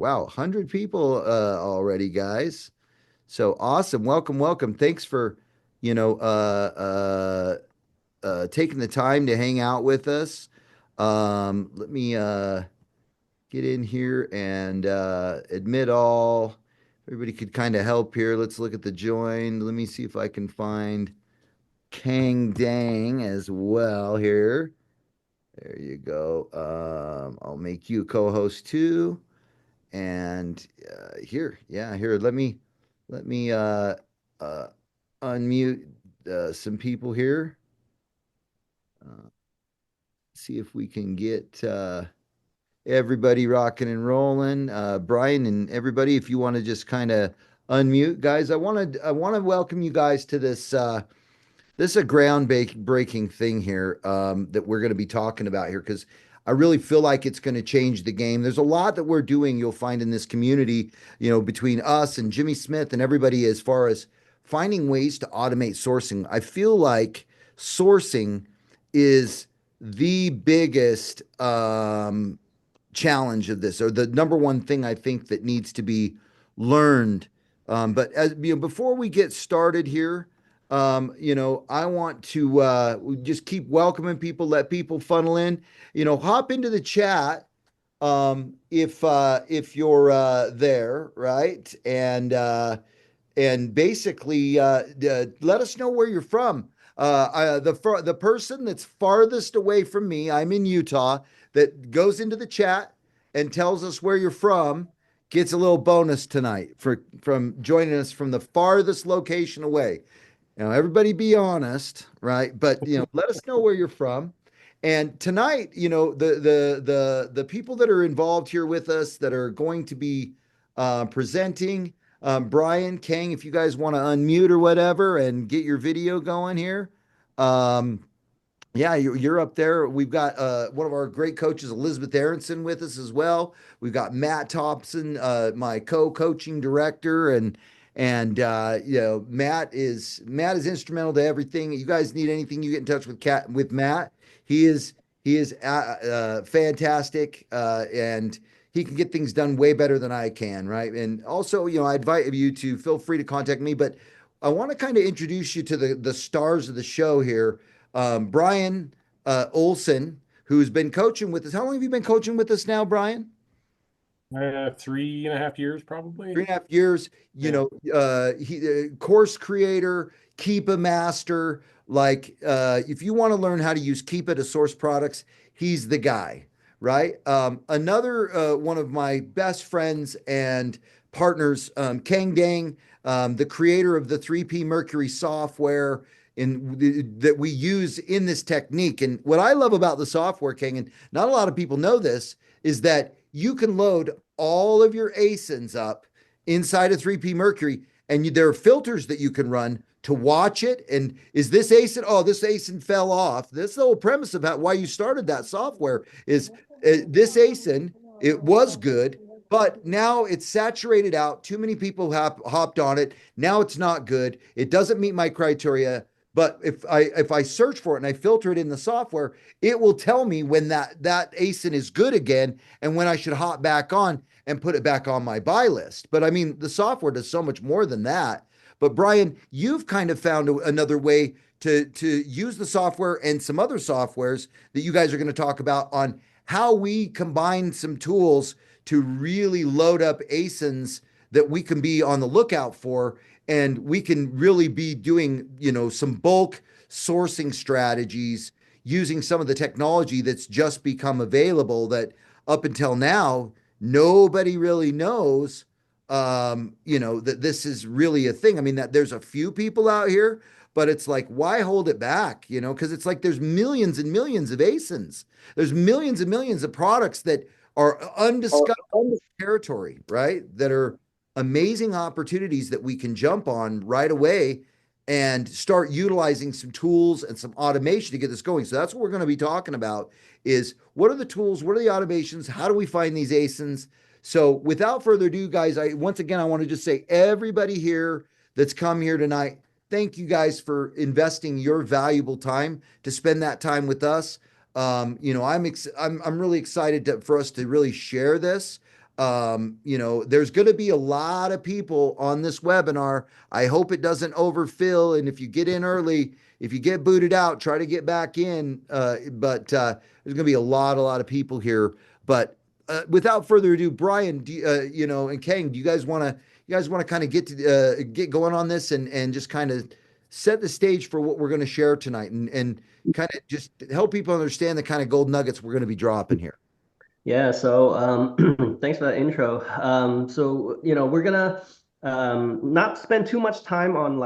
Wow, 100 people already, guys. So awesome. Welcome, welcome. Thanks for, you know, taking the time to hang out with us. Let me get in here and admit all. Everybody could kind of help here. Let's look at the join. Let me see if I can find Kang Dang as well here. There you go. I'll make you co-host too. And here, let me uh, unmute some people here. Uh, See if we can get everybody rocking and rolling. Brian and everybody, if you want to just kind of unmute, guys, I want to welcome you guys to this is a breaking thing here that we're going to be talking about here because I really feel like it's going to change the game. There's a lot that we're doing, you'll find in this community, between us and Jimmy Smith and everybody as far as finding ways to automate sourcing. I feel like sourcing is the biggest challenge of this, or the number one thing I think that needs to be learned. But as before we get started here, I want to just keep welcoming people, let people funnel in. Hop into the chat if you're there, right? And basically let us know where you're from. The person that's farthest away from me, I'm in Utah, that goes into the chat and tells us where you're from gets a little bonus tonight for from joining us from the farthest location away. Everybody be honest, right? But let us know where you're from. And tonight, the people that are involved here with us that are going to be presenting, Brian, Kang, if you guys want to unmute or whatever and get your video going here. Um, yeah, you're up there. We've got one of our great coaches, Elizabeth Aronson, with us as well. We've got Matt Thompson, my co-coaching director, and Matt is instrumental to everything. You guys need anything, you get in touch with Matt. He is fantastic, and he can get things done way better than I can, right? And also, I invite you to feel free to contact me, but I want to kind of introduce you to the stars of the show here. Brian Olson, who's been coaching with us. How long have you been coaching with us now, Brian? 3.5 years, Three probably. and a half years. Yeah. He course creator, Keepa master. Like, if you want to learn how to use Keepa to source products, he's the guy, right? Another one of my best friends and partners, Kang Dang, the creator of the 3P Mercury software that we use in this technique. And what I love about the software, Kang, and not a lot of people know this, is that you can load all of your asins up inside of 3P Mercury, and there are filters that you can run to watch it. And is this asin? Oh, this asin fell off. This the whole premise about why you started that software is this asin. It was good, but now it's saturated out. Too many people have hopped on it. Now it's not good. It doesn't meet my criteria. But if I search for it and I filter it in the software, it will tell me when that asin is good again and when I should hop back on and put it back on my buy list. But I mean, the software does so much more than that. But Brian, you've kind of found another way to use the software and some other softwares that you guys are going to talk about on how we combine some tools to really load up asins that we can be on the lookout for, and we can really be doing some bulk sourcing strategies using some of the technology that's just become available that up until now nobody really knows that this is really a thing. I mean, that there's a few people out here, but it's like, why hold it back? Because it's like there's millions and millions of asins. There's millions and millions of products that are undiscovered territory, right? That are amazing opportunities that we can jump on right away and start utilizing some tools and some automation to get this going. So that's what we're going to be talking about is what are the tools, what are the automations, how do we find these asins? So without further ado, guys, once again I want to just say everybody here that's come here tonight, thank you guys for investing your valuable time to spend that time with us. I'm really excited for us to really share this. There's going to be a lot of people on this webinar. I hope it doesn't overfill. And if you get in early, if you get booted out, try to get back in. But there's going to be a lot of people here. But without further ado, Brian, and Kang, do you guys want to kind of get going on this and just kind of set the stage for what we're going to share tonight and kind of just help people understand the kind of gold nuggets we're going to be dropping here. Yeah, so thanks for that intro. We're gonna not spend too much time on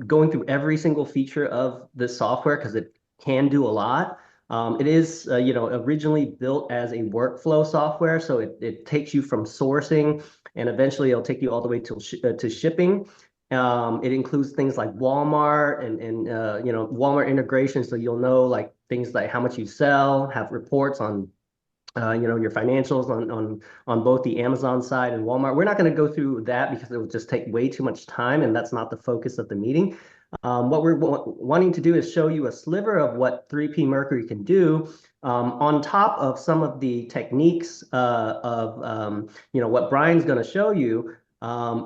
going through every single feature of this software because it can do a lot. It is originally built as a workflow software, so it takes you from sourcing and eventually it'll take you all the way to shipping. It includes things like Walmart and Walmart integration, so you'll know like things like how much you sell, have reports on your financials on both the Amazon side and Walmart. We're not going to go through that because it would just take way too much time, and that's not the focus of the meeting. What we're wanting to do is show you a sliver of what 3P Mercury can do on top of some of the techniques of what Brian's going to show you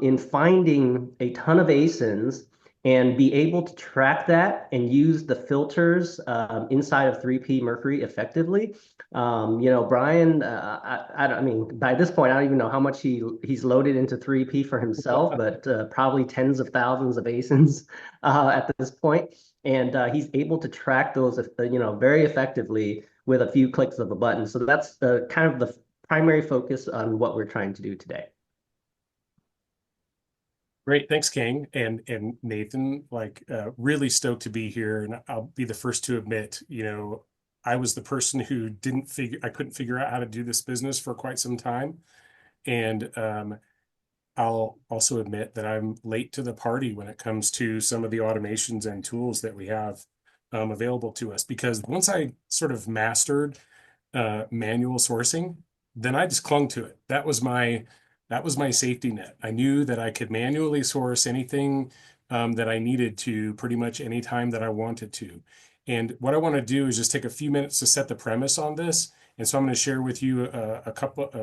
in finding a ton of asins and be able to track that and use the filters inside of 3P Mercury effectively. Brian, I mean, by this point, I don't even know how much he's loaded into 3P for himself, but probably tens of thousands of asins at this point. And he's able to track those, very effectively with a few clicks of a button. So that's kind of the primary focus on what we're trying to do today. Great, thanks, King and Nathan. Really stoked to be here, and I'll be the first to admit, I was the person who I couldn't figure out how to do this business for quite some time, and I'll also admit that I'm late to the party when it comes to some of the automations and tools that we have available to us. Because once I sort of mastered manual sourcing, then I just clung to it. That was my safety net. I knew that I could manually source anything that I needed to pretty much any time that I wanted to. And what I want to do is just take a few minutes to set the premise on this. And so I'm going to share with you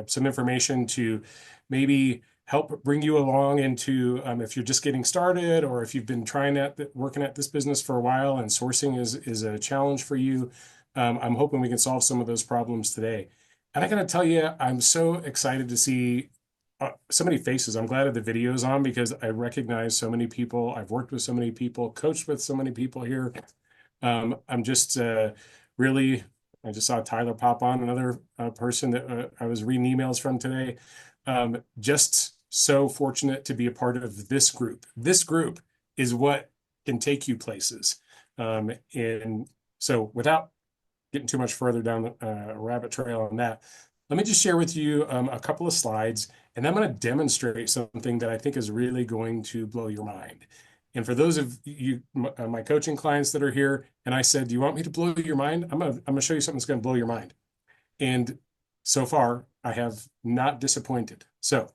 some information to maybe help bring you along into if you're just getting started or if you've been working at this business for a while and sourcing is a challenge for you. I'm hoping we can solve some of those problems today. And I got to tell you, I'm so excited to see so many faces. I'm glad that the video is on because I recognize so many people. I've worked with so many people, coached with so many people here. I'm just really, I just saw Tyler pop on, another person that I was reading emails from today. Just so fortunate to be a part of this group. This group is what can take you places. And so without getting too much further down a rabbit trail on that, let me just share with you a couple of slides, and I'm going to demonstrate something that I think is really going to blow your mind. And for those of you, my coaching clients that are here, and I said, do you want me to blow your mind? I'm going to show you something that's going to blow your mind. And so far, I have not disappointed. So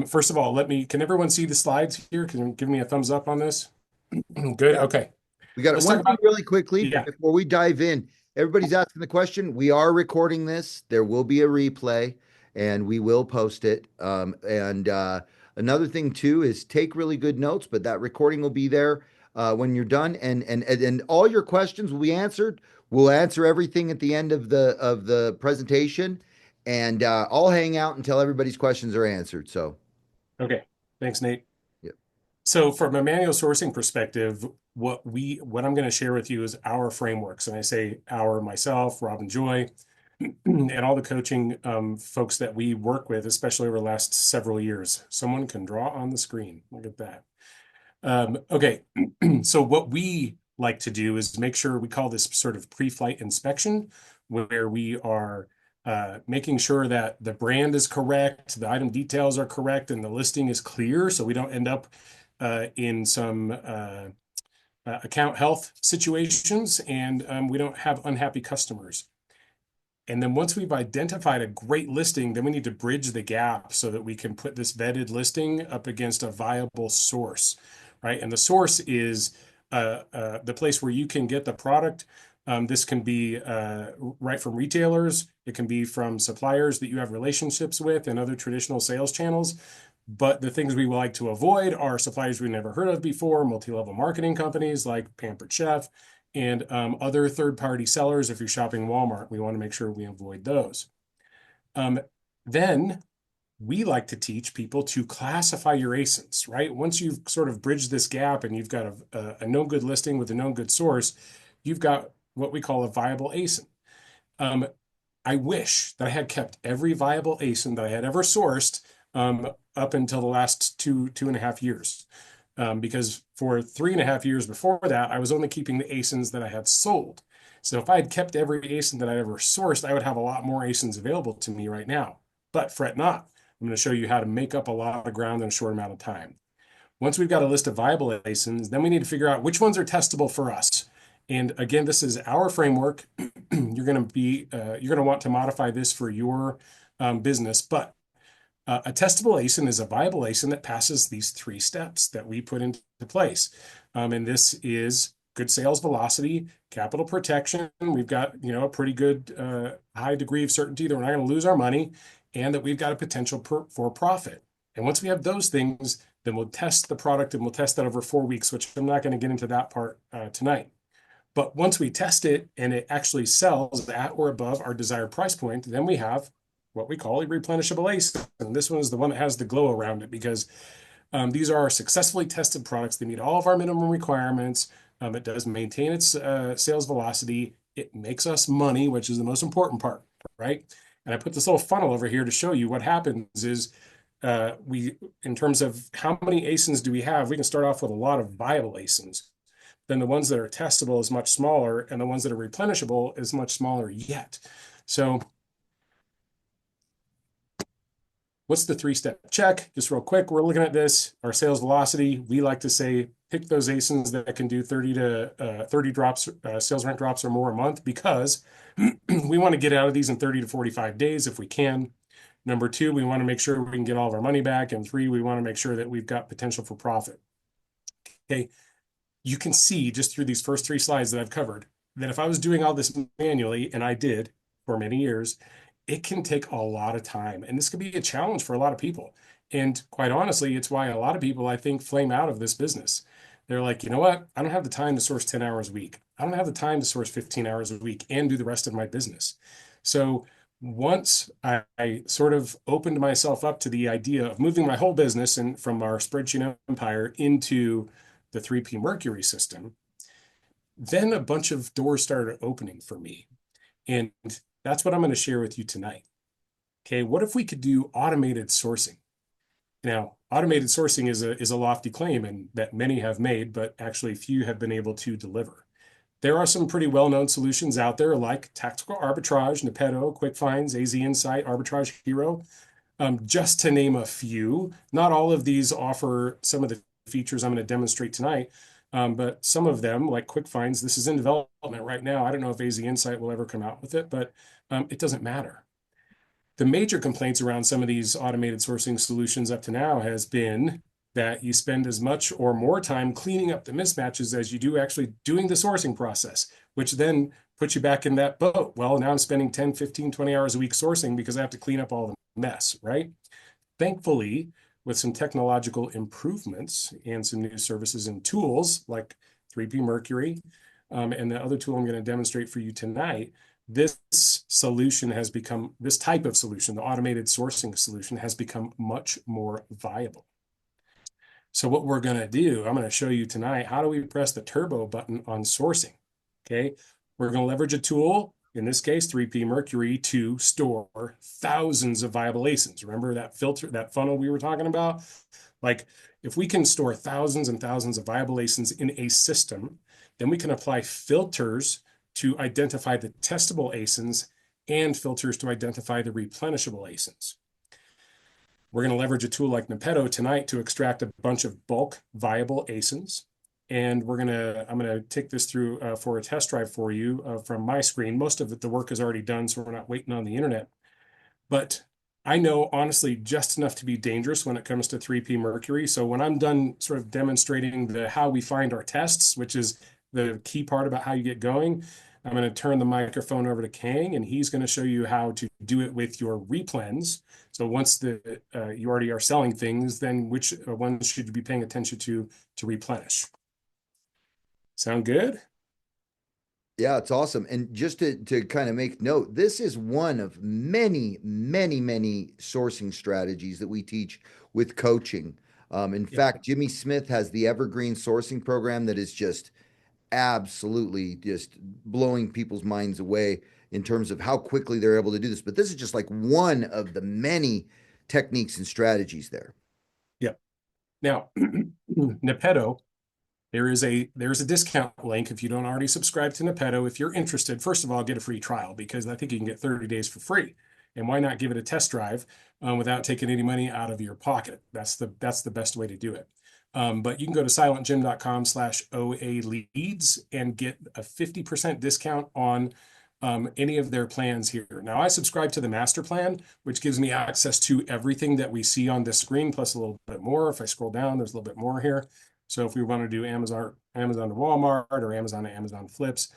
first of all, can everyone see the slides here? Can you give me a thumbs up on this? Good. Okay. We got Let's one talk thing about, really quickly yeah. before we dive in. Everybody's asking the question. We are recording this. There will be a replay, and we will post it. And another thing too is take really good notes. But that recording will be there when you're done, and all your questions will be answered. We'll answer everything at the end of the presentation, and I'll hang out until everybody's questions are answered. So, Okay. Thanks, Nate. yeah. So from a manual sourcing perspective, what I'm going to share with you is our frameworks. And I say our, myself, Rob and Joy, and all the coaching folks that we work with, especially over the last several years. Someone can draw on the screen. Look at that. Okay. So what we like to do is make sure we call this sort of pre-flight inspection, where we are making sure that the brand is correct, the item details are correct, and the listing is clear, so we don't end up in some account health situations, and we don't have unhappy customers. And then once we've identified a great listing, then we need to bridge the gap so that we can put this vetted listing up against a viable source, right? And the source is the place where you can get the product This can be right from retailers. It can be from suppliers that you have relationships with and other traditional sales channels. But the things we like to avoid are suppliers we've never heard of before, multi-level marketing companies like Pampered Chef, and other third-party sellers. If you're shopping Walmart, we want to make sure we avoid those. Then we like to teach people to classify your asins, right? Once you've sort of bridged this gap and you've got a known good listing with a known good source, you've got what we call a viable asin. I wish that I had kept every viable asin that I had ever sourced up until the last 2.5 years. Because for 3.5 years before that, I was only keeping the asins that I had sold. So if I had kept every asin that I ever sourced, I would have a lot more asins available to me right now. But fret not. I'm going to show you how to make up a lot of ground in a short amount of time. Once we've got a list of viable asins, then we need to figure out which ones are testable for us. And again, this is our framework. You're going to want to modify this for your business, but a testable asin is a viable asin that passes these 3 steps that we put into place. And this is good sales velocity, capital protection. We've got, a pretty good high degree of certainty that we're not going to lose our money and that we've got a potential for profit. And once we have those things, then we'll test the product and we'll test that over 4 weeks, which I'm not going to get into that part tonight. But once we test it and it actually sells at or above our desired price point, then we have what we call a replenishable asin. And this one is the one that has the glow around it because these are successfully tested products. They meet all of our minimum requirements. It does maintain its sales velocity. It makes us money, which is the most important part, right? And I put this little funnel over here to show you what happens is in terms of how many asins do we have, we can start off with a lot of viable asins. Then the ones that are testable is much smaller, and the ones that are replenishable is much smaller yet. So what's the 3-step check? Just real quick, we're looking at this, our sales velocity. We like to say, pick those asins that can do 30 to 30 drops, sales rent drops or more a month, because we want to get out of these in 30 to 45 days if we can. Number 2, we want to make sure we can get all of our money back. And 3, we want to make sure that we've got potential for profit. Okay. You can see just through these first 3 slides that I've covered that if I was doing all this manually, and I did for many years, it can take a lot of time. And this could be a challenge for a lot of people. And quite honestly, it's why a lot of people, I think, flame out of this business. They're like, you know what? I don't have the time to source 10 hours a week. I don't have the time to source 15 hours a week and do the rest of my business. So once I sort of opened myself up to the idea of moving my whole business and from our spreadsheet empire into the 3P Mercury system, then a bunch of doors started opening for me. And that's what I'm going to share with you tonight. Okay, what if we could do automated sourcing? Now, automated sourcing is a lofty claim and that many have made, but actually few have been able to deliver. There are some pretty well-known solutions out there like Tactical Arbitrage, Nepeto, Quick Finds, AZ Insight, Arbitrage Hero, just to name a few. Not all of these offer some of the features I'm going to demonstrate tonight, but some of them, like Quick Finds, this is in development right now. I don't know if AZ Insight will ever come out with it, but it doesn't matter. The major complaints around some of these automated sourcing solutions up to now has been that you spend as much or more time cleaning up the mismatches as you do actually doing the sourcing process, which then puts you back in that boat. Well, now I'm spending 10, 15, 20 hours a week sourcing because I have to clean up all the mess, right? Thankfully, with some technological improvements and some new services and tools like 3P Mercury and the other tool I'm going to demonstrate for you tonight, this solution has become, this type of solution, the automated sourcing solution, has become much more viable. So what we're going to do, I'm going to show you tonight, how do we press the turbo button on sourcing? Okay, we're going to leverage a tool, in this case, 3P Mercury, to store thousands of viable asins. Remember that filter, that funnel we were talking about? Like, if we can store thousands and thousands of viable asins in a system, then we can apply filters to identify the testable asins and filters to identify the replenishable asins. We're going to leverage a tool like Nepeto tonight to extract a bunch of bulk viable asins. And I'm going to take this through for a test drive for you from my screen. Most of the work is already done, so we're not waiting on the internet. But I know, honestly, just enough to be dangerous when it comes to 3P Mercury. So when I'm done sort of demonstrating how we find our tests, which is the key part about how you get going, I'm going to turn the microphone over to Kang, and he's going to show you how to do it with your replens. So once you already are selling things, then which ones should you be paying attention to replenish? Sound good? Yeah, it's awesome. And just to kind of make note, this is one of many, many, many sourcing strategies that we teach with coaching. In Yeah. fact, Jimmy Smith has the Evergreen Sourcing Program that is just absolutely just blowing people's minds away in terms of how quickly they're able to do this. But this is just like one of the many techniques and strategies there. Yeah. Now, Nepeto, there's a discount link if you don't already subscribe to Nepeto. If you're interested, first of all, get a free trial because I think you can get 30 days for free. And why not give it a test drive without taking any money out of your pocket? That's the best way to do it. But you can go to silentjim.com/OA leads and get a 50% discount on any of their plans here. Now, I subscribe to the master plan, which gives me access to everything that we see on this screen, plus a little bit more. If I scroll down, there's a little bit more here. So if we want to do Amazon to Walmart or Amazon to Amazon flips,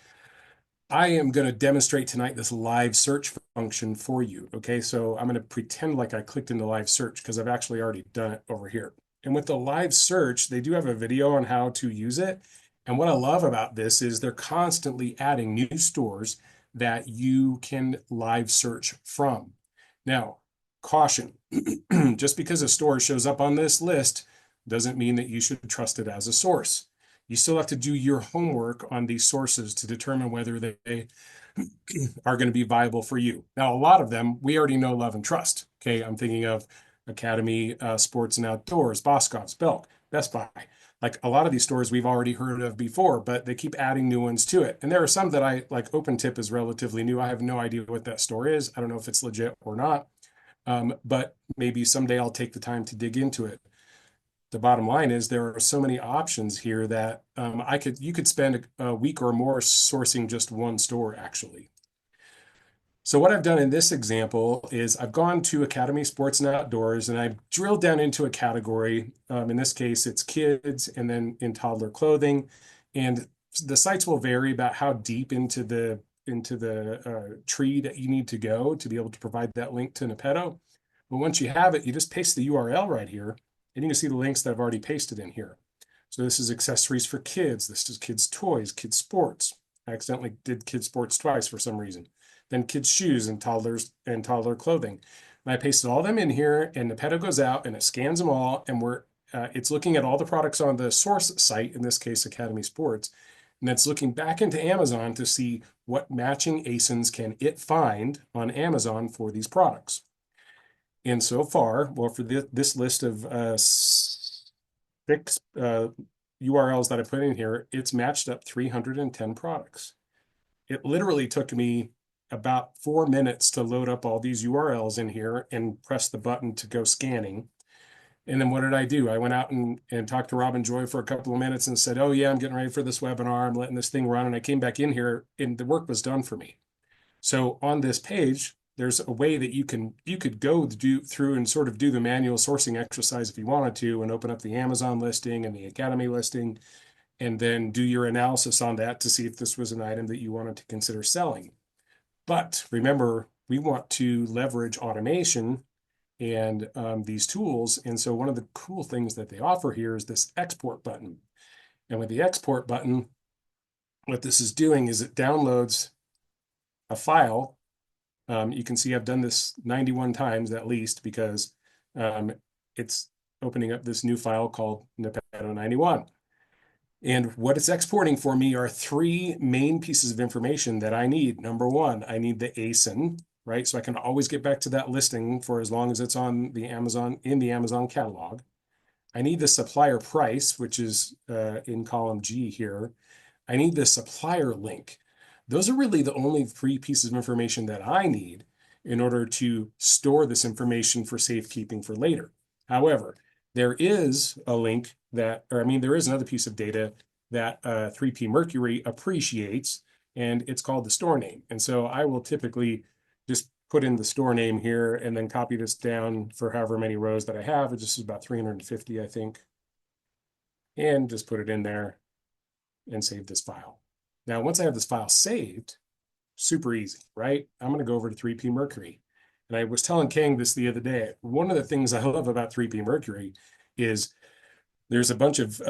I am going to demonstrate tonight this live search function for you. Okay, so I'm going to pretend like I clicked into live search because I've actually already done it over here. And with the live search, they do have a video on how to use it. And what I love about this is they're constantly adding new stores that you can live search from. Now, caution, just because a store shows up on this list doesn't mean that you should trust it as a source. You still have to do your homework on these sources to determine whether they are going to be viable for you. Now, a lot of them we already know, love, and trust. Okay, I'm thinking of Academy Sports and Outdoors, Boscov's, Belk, Best Buy. Like a lot of these stores we've already heard of before, but they keep adding new ones to it. And there are some that I like. OpenTip is relatively new. I have no idea what that store is. I don't know if it's legit or not. But maybe someday I'll take the time to dig into it. The bottom line is there are so many options here that you could spend a week or more sourcing just one store actually. So what I've done in this example is I've gone to Academy Sports and Outdoors and I've drilled down into a category. In this case, it's kids and then in toddler clothing. And the sites will vary about how deep into the tree that you need to go to be able to provide that link to Nepeto. But once you have it, you just paste the URL right here and you can see the links that I've already pasted in here. So this is accessories for kids. This is kids' toys, kids' sports. I accidentally did kids' sports twice for some reason. Then kids' shoes and toddler clothing. And I pasted all them in here, and Nepeto goes out and it scans them all, and it's looking at all the products on the source site, in this case, Academy Sports, and it's looking back into Amazon to see what matching asins can it find on Amazon for these products. And so far, well, for this list of 6 URLs that I put in here, it's matched up 310 products. It literally took me about 4 minutes to load up all these URLs in here and press the button to go scanning. And then what did I do? I went out and talked to Robin Joy for a couple of minutes and said, oh yeah, I'm getting ready for this webinar. I'm letting this thing run. And I came back in here and the work was done for me. So on this page, there's a way that you could go through and sort of do the manual sourcing exercise if you wanted to and open up the Amazon listing and the Academy listing and then do your analysis on that to see if this was an item that you wanted to consider selling. But remember, we want to leverage automation and these tools. And so one of the cool things that they offer here is this export button. And with the export button, what this is doing is it downloads a file. You can see I've done this 91 times at least because it's opening up this new file called Nepeto 91. And what it's exporting for me are 3 main pieces of information that I need. Number one, I need the ASIN, right? So I can always get back to that listing for as long as it's on the in the Amazon catalog. I need the supplier price, which is in column G here. I need the supplier link. Those are really the only 3 pieces of information that I need in order to store this information for safekeeping for later. However, there is a link there is another piece of data that 3P Mercury appreciates, and it's called the store name. And so I will typically just put in the store name here and then copy this down for however many rows that I have. It just is about 350, I think. And just put it in there and save this file. Now, once I have this file saved, super easy, right? I'm going to go over to 3P Mercury. And I was telling Kang this the other day. One of the things I love about 3P Mercury is there's a bunch of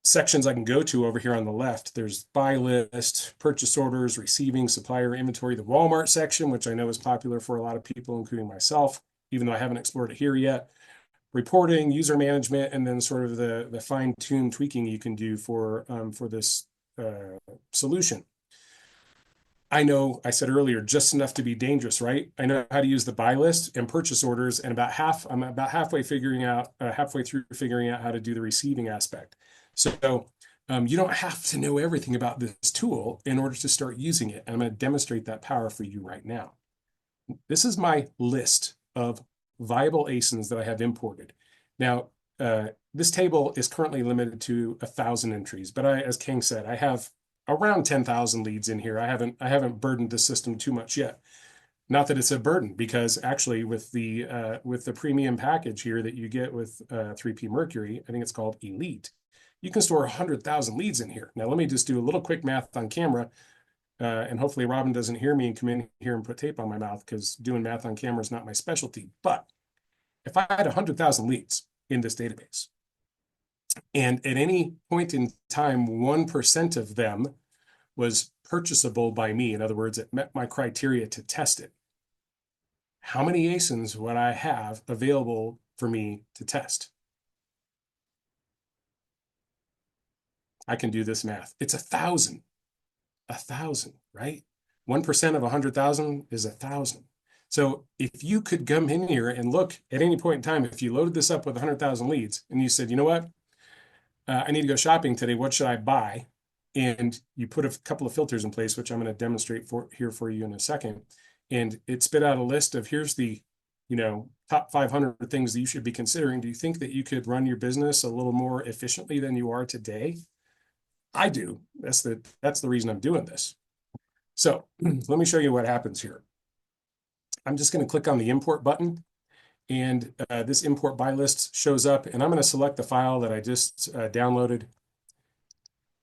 sections I can go to over here on the left. There's buy list, purchase orders, receiving, supplier inventory, the Walmart section, which I know is popular for a lot of people, including myself, even though I haven't explored it here yet. Reporting, user management, and then sort of the fine-tuned tweaking you can do for this solution. I know I said earlier, just enough to be dangerous, right? I know how to use the buy list and purchase orders, and I'm about halfway through figuring out how to do the receiving aspect. So you don't have to know everything about this tool in order to start using it. And I'm going to demonstrate that power for you right now. This is my list of viable asins that I have imported. Now, this table is currently limited to 1,000 entries, but as King said, I have around 10,000 leads in here. I haven't burdened the system too much yet. Not that it's a burden, because actually with the premium package here that you get with 3P Mercury, I think it's called Elite, you can store 100,000 leads in here. Now let me just do a little quick math on camera, and hopefully Robin doesn't hear me and come in here and put tape on my mouth, because doing math on camera is not my specialty. But if I had 100,000 leads in this database, and at any point in time, 1% of them was purchasable by me, in other words, it met my criteria to test it, how many asins would I have available for me to test? I can do this math. It's 1,000. 1,000, right? 1% of 100,000 is 1,000. So if you could come in here and look at any point in time, if you loaded this up with 100,000 leads and you said, you know what, I need to go shopping today, what should I buy? And you put a couple of filters in place, which I'm going to demonstrate here for you in a second. And it spit out a list of, here's the, top 500 things that you should be considering. Do you think that you could run your business a little more efficiently than you are today? I do. That's the reason I'm doing this. So let me show you what happens here. I'm just going to click on the import button, and this import by list shows up, and I'm going to select the file that I just downloaded,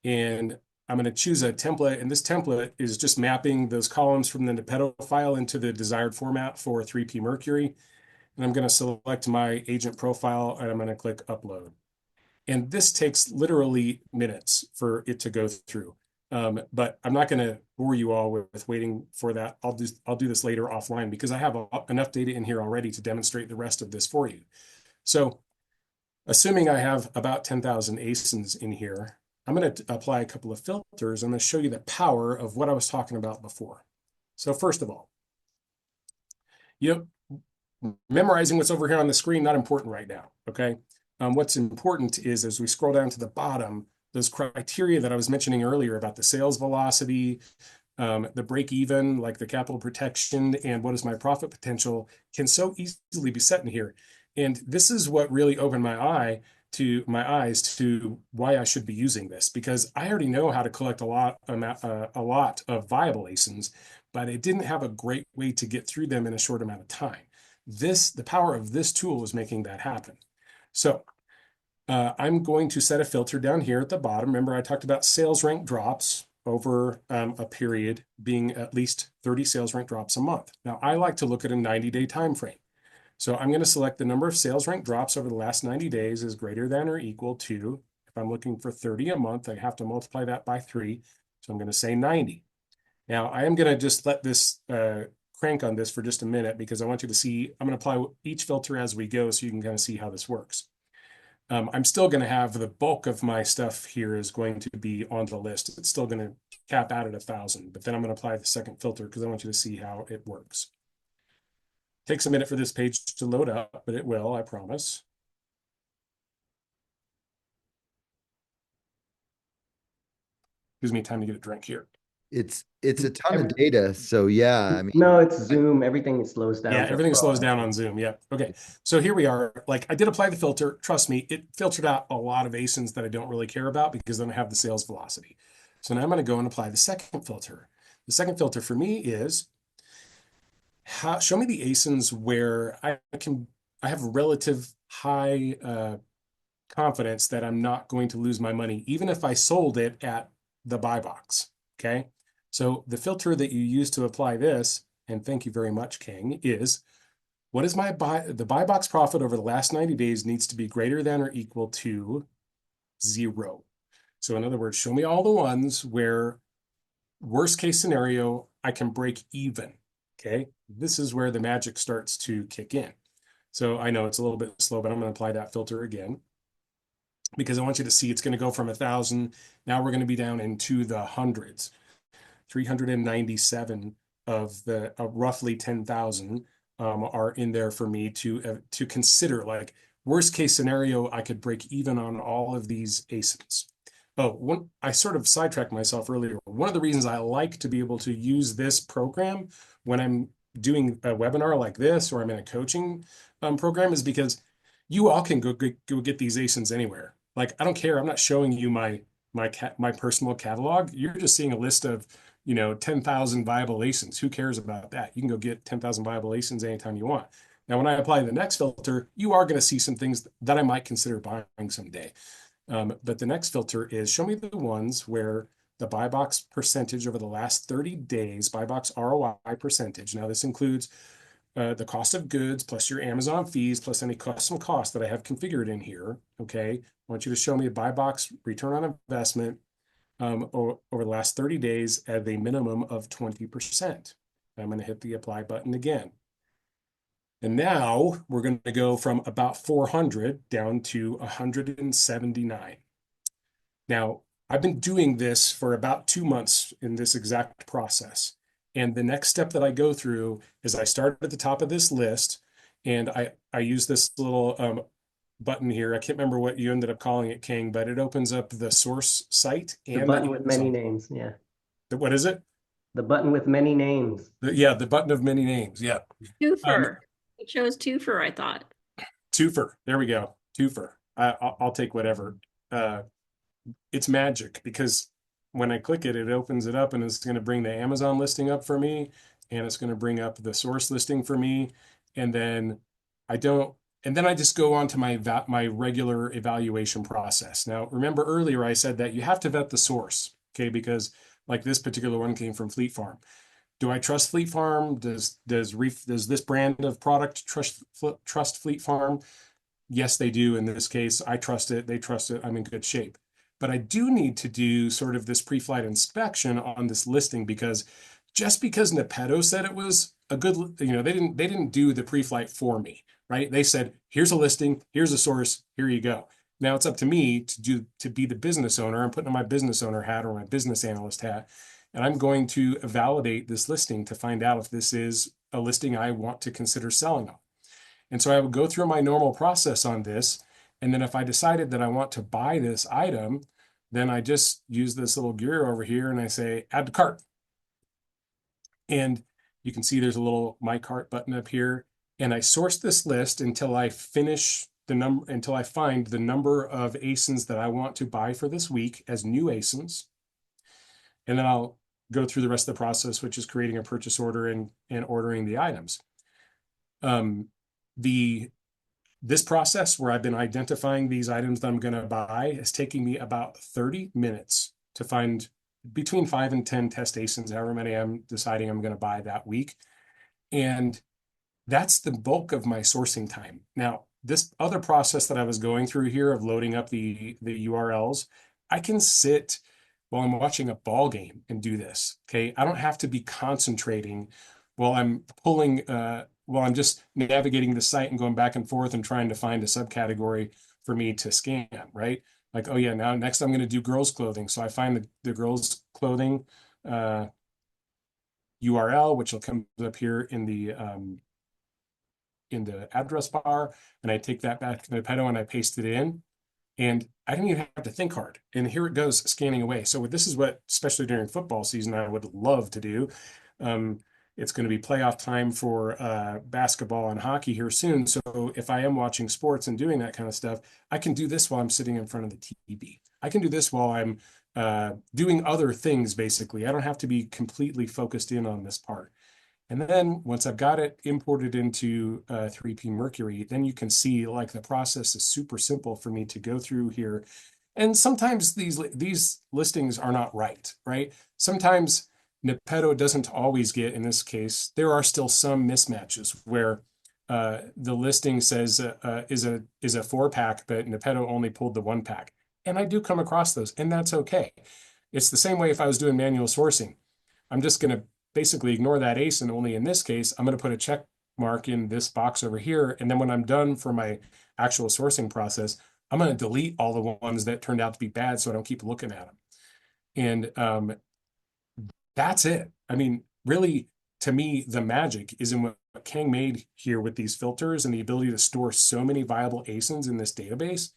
and I'm going to choose a template, and this template is just mapping those columns from the Nepeto file into the desired format for 3P Mercury. And I'm going to select my agent profile, and I'm going to click upload. And this takes literally minutes for it to go through. But I'm not going to bore you all with waiting for that. I'll do this later offline, because I have enough data in here already to demonstrate the rest of this for you. So assuming I have about 10,000 asins in here, I'm going to apply a couple of filters. I'm going to show you the power of what I was talking about before. So first of all, memorizing what's over here on the screen, not important right now, okay? What's important is, as we scroll down to the bottom, those criteria that I was mentioning earlier about the sales velocity, the break even, like the capital protection, and what is my profit potential, can so easily be set in here. And this is what really opened my eyes to why I should be using this, because I already know how to collect a lot of viable asins, but I didn't have a great way to get through them in a short amount of time. The power of this tool is making that happen. So I'm going to set a filter down here at the bottom. Remember, I talked about sales rank drops over a period being at least 30 sales rank drops a month. Now, I like to look at a 90-day time frame. So I'm going to select the number of sales rank drops over the last 90 days is greater than or equal to, if I'm looking for 30 a month, I have to multiply that by 3. So I'm going to say 90. Now, I am going to just let this crank on this for just a minute, because I want you to see, I'm going to apply each filter as we go so you can kind of see how this works. I'm still going to have the bulk of my stuff here is going to be on the list. It's still going to cap out at 1,000, but then I'm going to apply the second filter because I want you to see how it works. Takes a minute for this page to load up, but it will, I promise. Gives me time to get a drink here. It's a ton of data. So yeah, I mean, No, it's Zoom. Everything slows down. Yeah, everything slows down on Zoom. Yeah. Okay. So here we are. Like, I did apply the filter. Trust me, it filtered out a lot of asins that I don't really care about because I don't have the sales velocity. So now I'm going to go and apply the second filter. The second filter for me is show me the asins where I have relative high confidence that I'm not going to lose my money, even if I sold it at the buy box. Okay. So the filter that you use to apply this, and thank you very much, King, is what is the buy box profit over the last 90 days needs to be greater than or equal to 0. So in other words, show me all the ones where worst case scenario, I can break even. Okay. This is where the magic starts to kick in. So I know it's a little bit slow, but I'm going to apply that filter again because I want you to see it's going to go from 1,000. Now we're going to be down into the hundreds. 397 of the roughly 10,000 are in there for me to consider. Like worst case scenario, I could break even on all of these asins. I sort of sidetracked myself earlier. One of the reasons I like to be able to use this program when I'm doing a webinar like this or I'm in a coaching program is because you all can go get these asins anywhere. Like I don't care. I'm not showing you my personal catalog. You're just seeing a list of 10,000 viable asins. Who cares about that? You can go get 10,000 viable asins anytime you want. Now, when I apply the next filter, you are going to see some things that I might consider buying someday. But the next filter is show me the ones where the buy box percentage over the last 30 days, buy box ROI percentage. Now, this includes the cost of goods plus your Amazon fees plus any custom costs that I have configured in here. Okay. I want you to show me a buy box return on investment over the last 30 days at a minimum of 20%. I'm going to hit the apply button again. And now we're going to go from about 400 down to 179. Now, I've been doing this for about 2 months in this exact process. And the next step that I go through is I start at the top of this list and I use this little button here. I can't remember what you ended up calling it, King, but it opens up the source site The and button the with many Amazon. names. Yeah. What is it? The button with many names. The button of many names. Yeah. Um, Twofer. It shows twofer, I thought. Twofer. There we go. Twofer. I'll take whatever. It's magic because when I click it, it opens it up and it's going to bring the Amazon listing up for me and it's going to bring up the source listing for me. And then I don't, and then I just go on to my regular evaluation process. Now, remember earlier I said that you have to vet the source, okay? Because like this particular one came from Fleet Farm. Do I trust Fleet Farm? Does this brand of product trust Fleet Farm? Yes, they do. In this case, I trust it. They trust it. I'm in good shape. But I do need to do sort of this pre-flight inspection on this listing because just because Nepetto said it was a good, they didn't do the pre-flight for me, right? They said, here's a listing, here's a source, here you go. Now it's up to me to be the business owner. I'm putting on my business owner hat or my business analyst hat, and I'm going to validate this listing to find out if this is a listing I want to consider selling on. And so I would go through my normal process on this. And then if I decided that I want to buy this item, then I just use this little gear over here and I say, add to cart. And you can see there's a little my cart button up here. And I source this list until I finish until I find the number of asins that I want to buy for this week as new asins. And then I'll go through the rest of the process, which is creating a purchase order and ordering the items. This process where I've been identifying these items that I'm going to buy is taking me about 30 minutes to find between 5 and 10 test asins, however many I'm deciding I'm going to buy that week. And that's the bulk of my sourcing time. Now, this other process that I was going through here of loading up the URLs, I can sit while I'm watching a ball game and do this. Okay. I don't have to be concentrating while I'm while I'm just navigating the site and going back and forth and trying to find a subcategory for me to scan, right? Like, oh yeah, now next I'm going to do girls clothing. So I find the girls clothing URL, which will come up here in the address bar, and I take that back to the Nepetto and I paste it in. And I didn't even have to think hard. And here it goes scanning away. So this is what, especially during football season, I would love to do. It's going to be playoff time for basketball and hockey here soon. So if I am watching sports and doing that kind of stuff, I can do this while I'm sitting in front of the TV. I can do this while I'm doing other things, basically. I don't have to be completely focused in on this part. And then once I've got it imported into 3P Mercury, then you can see like the process is super simple for me to go through here And sometimes these listings are not right, right? Sometimes Nepeto doesn't always get, in this case, there are still some mismatches where the listing says is a 4-pack, but Nepeto only pulled the 1-pack. And I do come across those, and that's okay. It's the same way if I was doing manual sourcing. I'm just going to basically ignore that ASIN. Only in this case, I'm going to put a check mark in this box over here. And then when I'm done for my actual sourcing process, I'm going to delete all the ones that turned out to be bad so I don't keep looking at them. And that's it. I mean, really, to me, the magic is in what Kang made here with these filters and the ability to store so many viable ASINs in this database.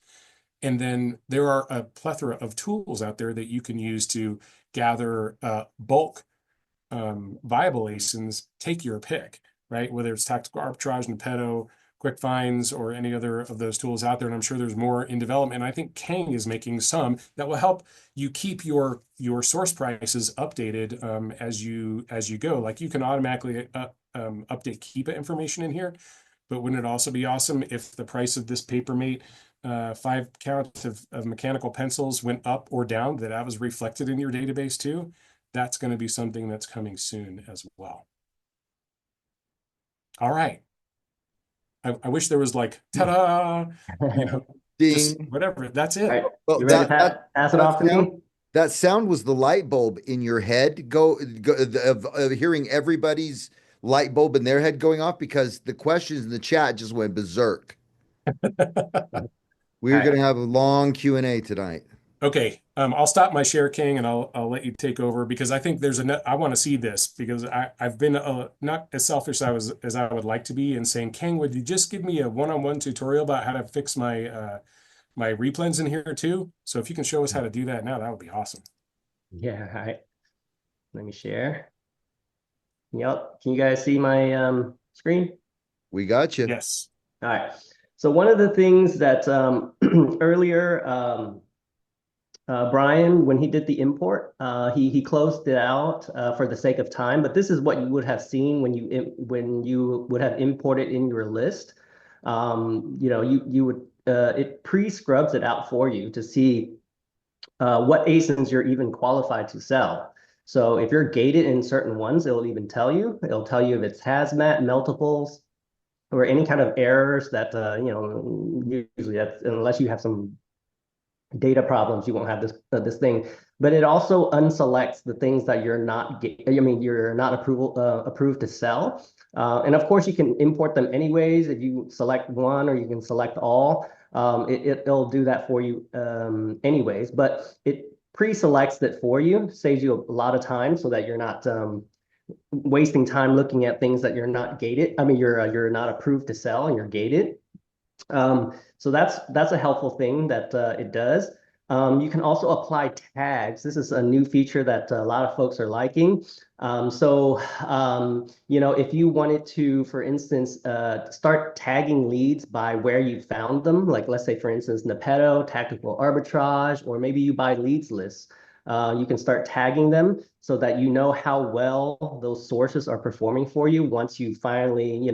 And then there are a plethora of tools out there that you can use to gather bulk viable ASINs. Take your pick, right? Whether it's tactical arbitrage, Nepeto, quick finds, or any other of those tools out there. And I'm sure there's more in development. And I think Kang is making some that will help you keep your source prices updated as you go. Like you can automatically update Keepa information in here, but wouldn't it also be awesome if the price of this Papermate 5 count of mechanical pencils went up or down, that was reflected in your database too? That's going to be something that's coming soon as well. All right. I wish there was like, ta-da, just Ding. whatever. That's it. All right, Well, you ready to pass it off to me? That sound was the light bulb in your head of hearing everybody's light bulb in their head going off, because the questions in the chat just went berserk. We're All going right. to have a long Q&A tonight. Okay, I'll stop my share, King, and I'll let you take over, because I think I want to see this, because I've been not as selfish as I would like to be, and saying, King, would you just give me a one-on-one tutorial about how to fix my my replens in here too? So if you can show us how to do that now, that would be awesome. Yeah, all right. Let me share. Yep. Can you guys see my screen? We got you. Yes. All right. So one of the things that earlier Brian, when he did the import, he closed it out for the sake of time. But this is what you would have seen when you would have imported in your list. You would it pre-scrubs it out for you to see what ASINs you're even qualified to sell. So if you're gated in certain ones, it'll even tell you. It'll tell you if it's hazmat, multiples, or any kind of errors that usually that's, unless you have some data problems, you won't have this thing. But it also unselects the things that you're not you're not approved to sell. And of course, you can import them anyways. If you select one, or you can select all, it'll do that for you anyways. But it pre-selects it for you, saves you a lot of time, so that you're not wasting time looking at things that you're not gated. I mean, you're not approved to sell and you're gated. So that's a helpful thing that it does. You can also apply tags. This is a new feature that a lot of folks are liking. If you wanted to, for instance, start tagging leads by where you found them, like let's say, for instance, Nepeto, Tactical Arbitrage, or maybe you buy leads lists. You can start tagging them so that you know how well those sources are performing for you once you finally,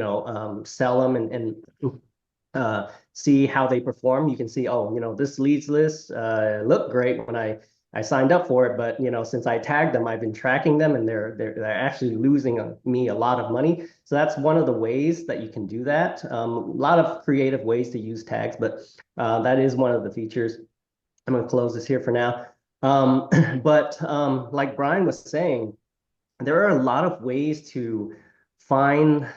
sell them and see how they perform. You can see, oh, this leads list looked great when I signed up for it, but since I tagged them, I've been tracking them, and they're actually losing me a lot of money. So that's one of the ways that you can do that. A lot of creative ways to use tags, but that is one of the features. I'm going to close this here for now. Like Brian was saying, there are a lot of ways to find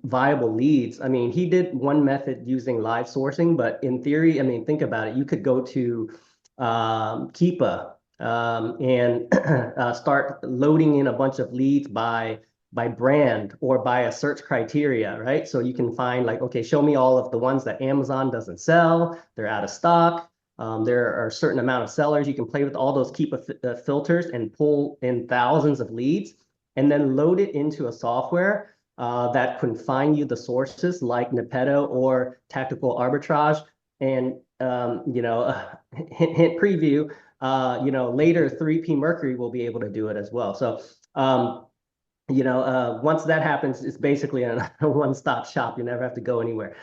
viable leads. I mean, he did one method using live sourcing, but in theory, I mean, think about it. You could go to Keepa and start loading in a bunch of leads by brand or by a search criteria, right? So you can find like, okay, show me all of the ones that Amazon doesn't sell, they're out of stock. There are a certain amount of sellers. You can play with all those Keepa filters and pull in thousands of leads, and then load it into a software that can find you the sources like Nepeto or Tactical Arbitrage. And hint preview, later 3P Mercury will be able to do it as well. So once that happens, it's basically a one-stop shop. You never have to go anywhere.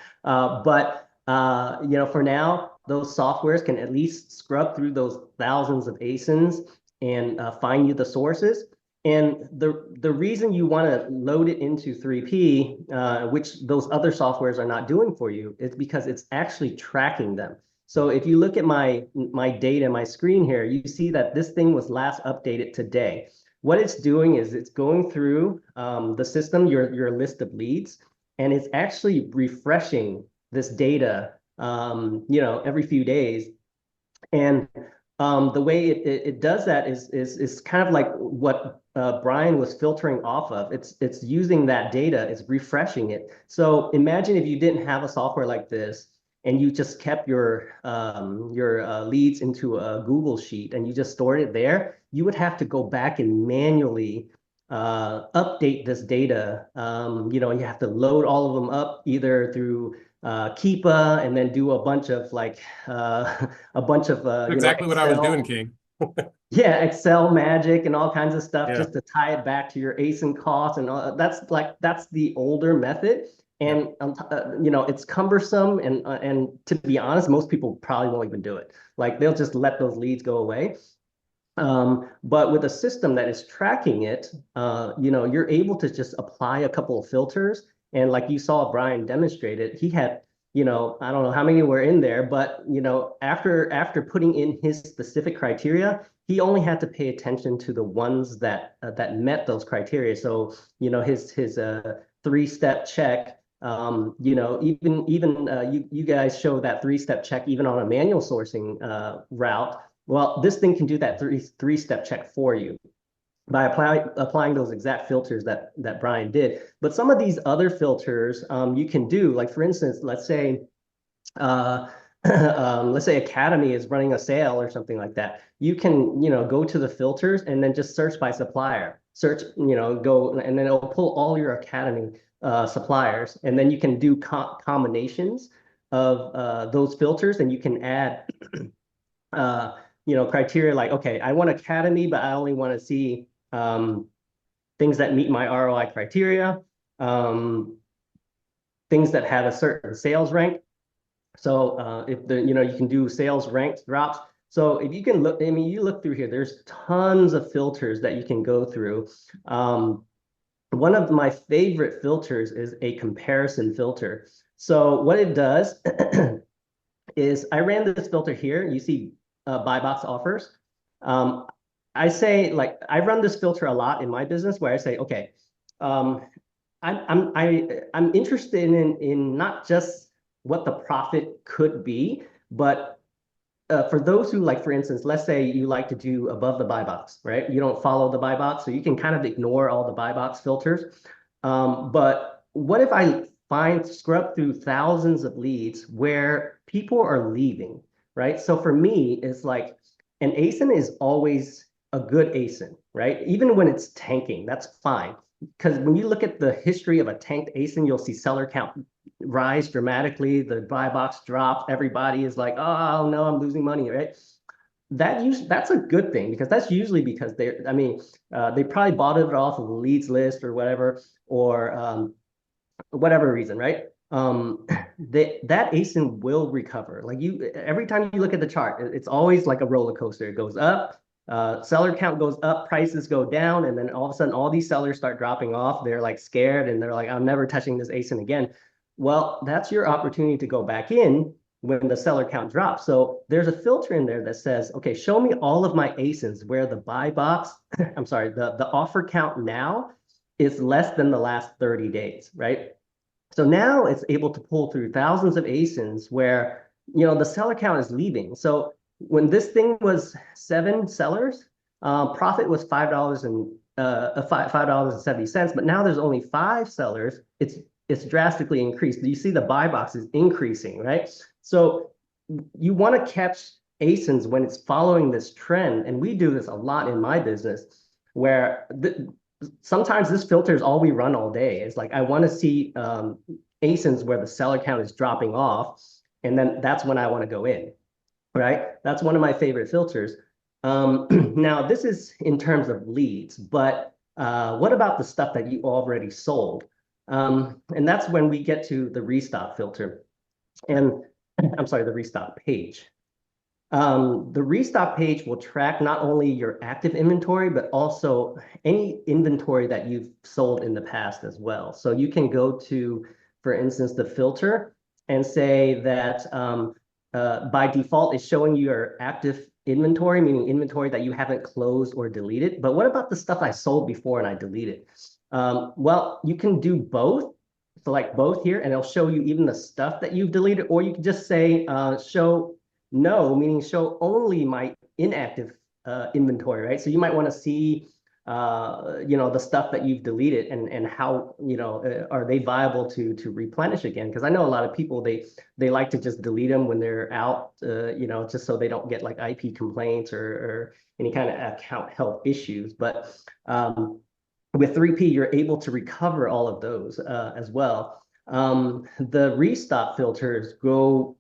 For now, those softwares can at least scrub through those thousands of asins and find you the sources. And the reason you want to load it into 3P, which those other softwares are not doing for you, is because it's actually tracking them. So if you look at my data, my screen here, you see that this thing was last updated today. What it's doing is it's going through the system, your list of leads, and it's actually refreshing this data, every few days. And the way it does that is kind of like what Brian was filtering off of. It's using that data, it's refreshing it. So imagine if you didn't have a software like this and you just kept your leads into a Google sheet and you just stored it there, you would have to go back and manually update this data. You have to load all of them up either through Keepa and then do a bunch of a bunch of Exactly what I was doing, Excel. King. Yeah, Excel magic and all kinds of stuff Yeah. just to tie it back to your ASIN costs and all. That's the older method. And it's cumbersome and to be honest, most people probably won't even do it. Like they'll just let those leads go away. But with a system that is tracking it, you're able to just apply a couple of filters. And like you saw Brian demonstrated, he had, I don't know how many were in there, but after putting in his specific criteria, he only had to pay attention to the ones that met those criteria. So, his three-step check. You guys show that three-step check even on a manual sourcing route. Well, this thing can do that three-step check for you by applying those exact filters that Brian did. But some of these other filters you can do, like for instance, uh, let's say Academy is running a sale or something like that. You can, go to the filters and then just search by supplier. Search, go, and then it'll pull all your Academy suppliers. And then you can do combinations of those filters and you can add criteria like, okay, I want Academy, but I only want to see things that meet my ROI criteria, things that have a certain sales rank. So if you can do sales ranked drops. So if you can look, I mean, you look through here, there's tons of filters that you can go through. One of my favorite filters is a comparison filter. So what it does is I ran this filter here. You see buy box offers. I say I run this filter a lot in my business where I say, okay, I'm interested in not just what the profit could be, but for those who for instance, let's say you like to do above the buy box, right? You don't follow the buy box, so you can kind of ignore all the buy box filters. But what if I scrub through thousands of leads where people are leaving, right? So for me, it's like an ASIN is always a good ASIN, right? Even when it's tanking, that's fine. Because when you look at the history of a tanked ASIN, you'll see seller count rise dramatically. The buy box drops. Everybody is like, oh no, I'm losing money, right? That's a good thing because that's usually because they probably bought it off of the leads list or whatever, or whatever reason, right? That ASIN will recover. Every time you look at the chart, it's always like a roller coaster. It goes up, seller count goes up, prices go down, and then all of a sudden all these sellers start dropping off. They're scared and they're like, I'm never touching this ASIN again. Well, that's your opportunity to go back in when the seller count drops. So there's a filter in there that says, okay, show me all of my ASINs where the buy box, I'm sorry, the offer count now is less than the last 30 days, right? So now it's able to pull through thousands of ASINs where, the seller count is leaving. So when this thing was 7 sellers, profit was $5.70, but now there's only 5 sellers. It's drastically increased. You see the buy box is increasing, right? So you want to catch ASINs when it's following this trend. And we do this a lot in my business where sometimes this filter is all we run all day. It's I want to see ASINs where the seller count is dropping off. And then that's when I want to go in, right? That's one of my favorite filters. Now, this is in terms of leads, but what about the stuff that you already sold? And that's when we get to the restock filter. And I'm sorry, the restock page. The restock page will track not only your active inventory, but also any inventory that you've sold in the past as well. So you can go to, for instance, the filter and say that by default, it's showing you your active inventory, meaning inventory that you haven't closed or deleted. But what about the stuff I sold before and I deleted? Well, you can do both. Select both here, and it'll show you even the stuff that you've deleted, or you can just say show no, meaning show only my inactive inventory, right? So you might want to see, the stuff that you've deleted and how, are they viable to replenish again? Because I know a lot of people they like to just delete them when they're out, just so they don't get like IP complaints or any kind of account health issues. But with 3P, you're able to recover all of those as well. The restock filters go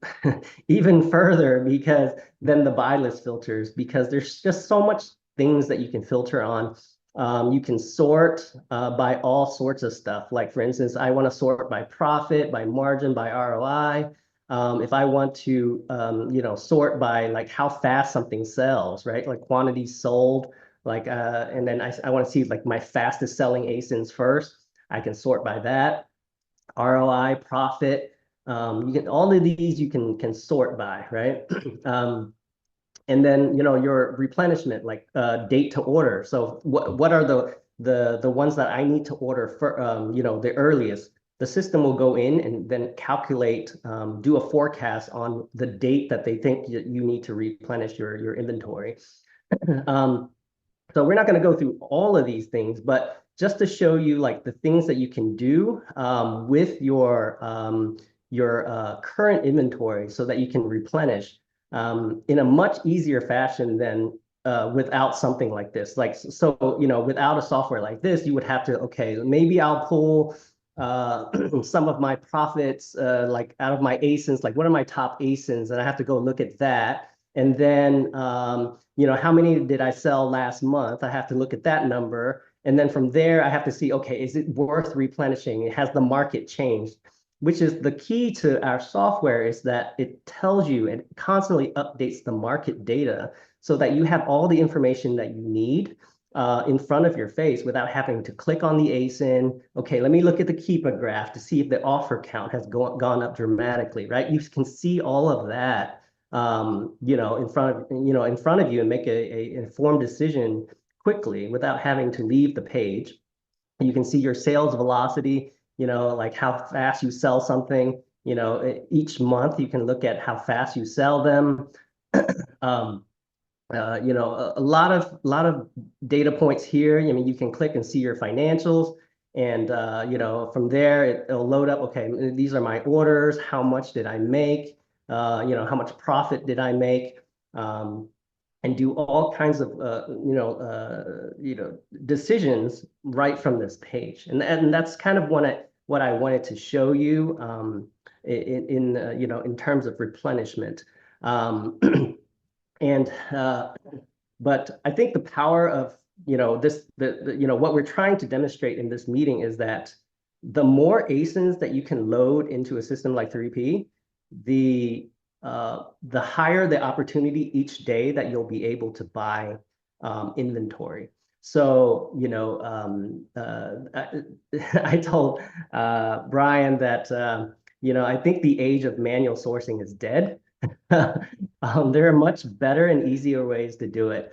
even further because than the buy list filters, because there's just so much things that you can filter on. You can sort by all sorts of stuff. Like for instance, I want to sort by profit, by margin, by ROI. If I want to, sort by like how fast something sells, right? Like quantities sold, like, and then I want to see like my fastest selling asins first. I can sort by that. ROI, profit. You can all of these you can sort by, right? And then your replenishment, like date to order. So what are the ones that I need to order for the earliest? The system will go in and then calculate, do a forecast on the date that they think you need to replenish your inventory. So we're not going to go through all of these things, but just to show you like the things that you can do with your current inventory so that you can replenish in a much easier fashion than without something like this. Like, so, without a software like this, you would have to, okay, maybe I'll pull some of my profits like out of my asins, like what are my top asins? And I have to go look at that. And then, how many did I sell last month? I have to look at that number. And then from there, I have to see, okay, is it worth replenishing? Has the market changed? Which is the key to our software is that it tells you and constantly updates the market data so that you have all the information that you need in front of your face without having to click on the ASIN. Okay, let me look at the Keepa graph to see if the offer count has gone up dramatically, right? You can see all of that in front of you and make a informed decision quickly without having to leave the page. You can see your sales velocity, like how fast you sell something. Each month you can look at how fast you sell them. A lot of data points here. I mean, you can click and see your financials. And from there it'll load up. Okay, these are my orders. How much did I make? How much profit did I make? And do all kinds of decisions right from this page. And that's kind of what I wanted to show you in terms of replenishment. And but I think the power of what we're trying to demonstrate in this meeting is that the more ASINs that you can load into a system like 3P, the higher the opportunity each day that you'll be able to buy inventory. So, I told Brian that, I think the age of manual sourcing is dead. There are much better and easier ways to do it.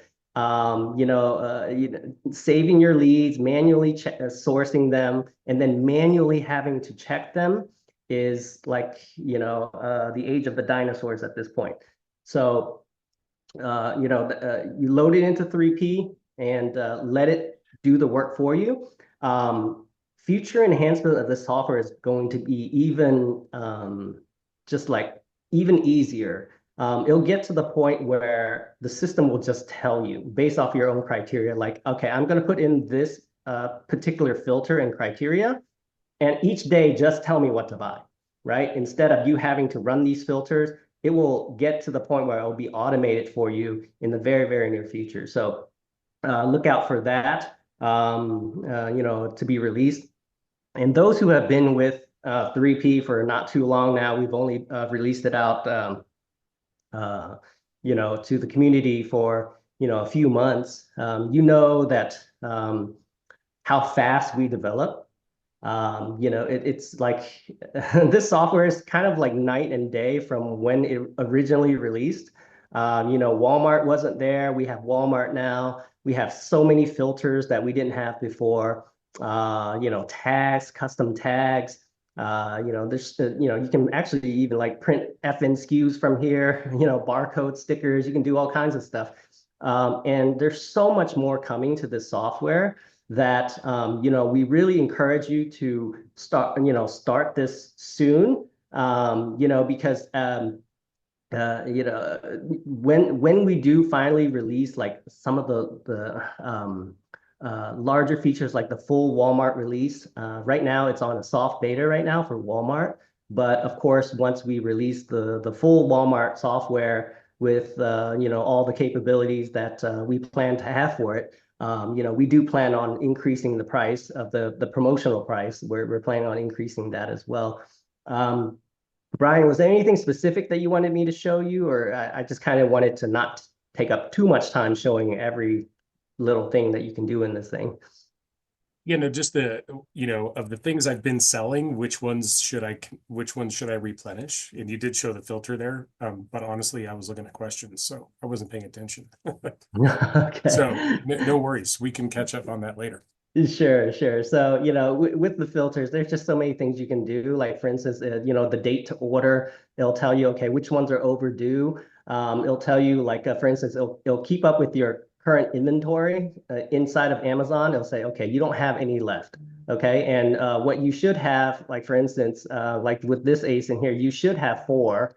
Saving your leads, manually sourcing them, and then manually having to check them is like, the age of the dinosaurs at this point. So, you load it into 3P and let it do the work for you. Future enhancement of the software is going to be even just like even easier. It'll get to the point where the system will just tell you based off your own criteria, like, okay, I'm going to put in this particular filter and criteria, and each day just tell me what to buy, right? Instead of you having to run these filters, it will get to the point where it will be automated for you in the very, very near future. So look out for that, to be released. And those who have been with 3P for not too long now. We've only released it out, uh, to the community for, a few months. That how fast we develop. It's like this software is kind of like night and day from when it originally released. Walmart wasn't there. We have Walmart now. We have so many filters that we didn't have before. Tags, custom tags. You can actually even like print FN SKUs from here, barcode stickers. You can do all kinds of stuff. And there's so much more coming to this software that we really encourage you to start this soon. Because when we do finally release like some of the larger features like the full Walmart release, right now it's on a soft beta right now for Walmart. But of course, once we release the full Walmart software with all the capabilities that we plan to have for it, we do plan on increasing the price of the promotional price. We're planning on increasing that as well. Brian, was there anything specific that you wanted me to show you, or I just kind of wanted to not take up too much time showing every little thing that you can do in this thing? Just of the things I've been selling, which ones should I replenish? And you did show the filter there. But honestly, I was looking at questions, so I wasn't paying attention. So Okay. no worries. We can catch up on that later. Sure, sure. So, with the filters, there's just so many things you can do. Like, for instance, the date to order, it'll tell you, okay, which ones are overdue. It'll tell you, like, for instance, it'll keep up with your current inventory inside of Amazon. It'll say, okay, you don't have any left. Okay. And what you should have, like, for instance, like with this ace in here, you should have four.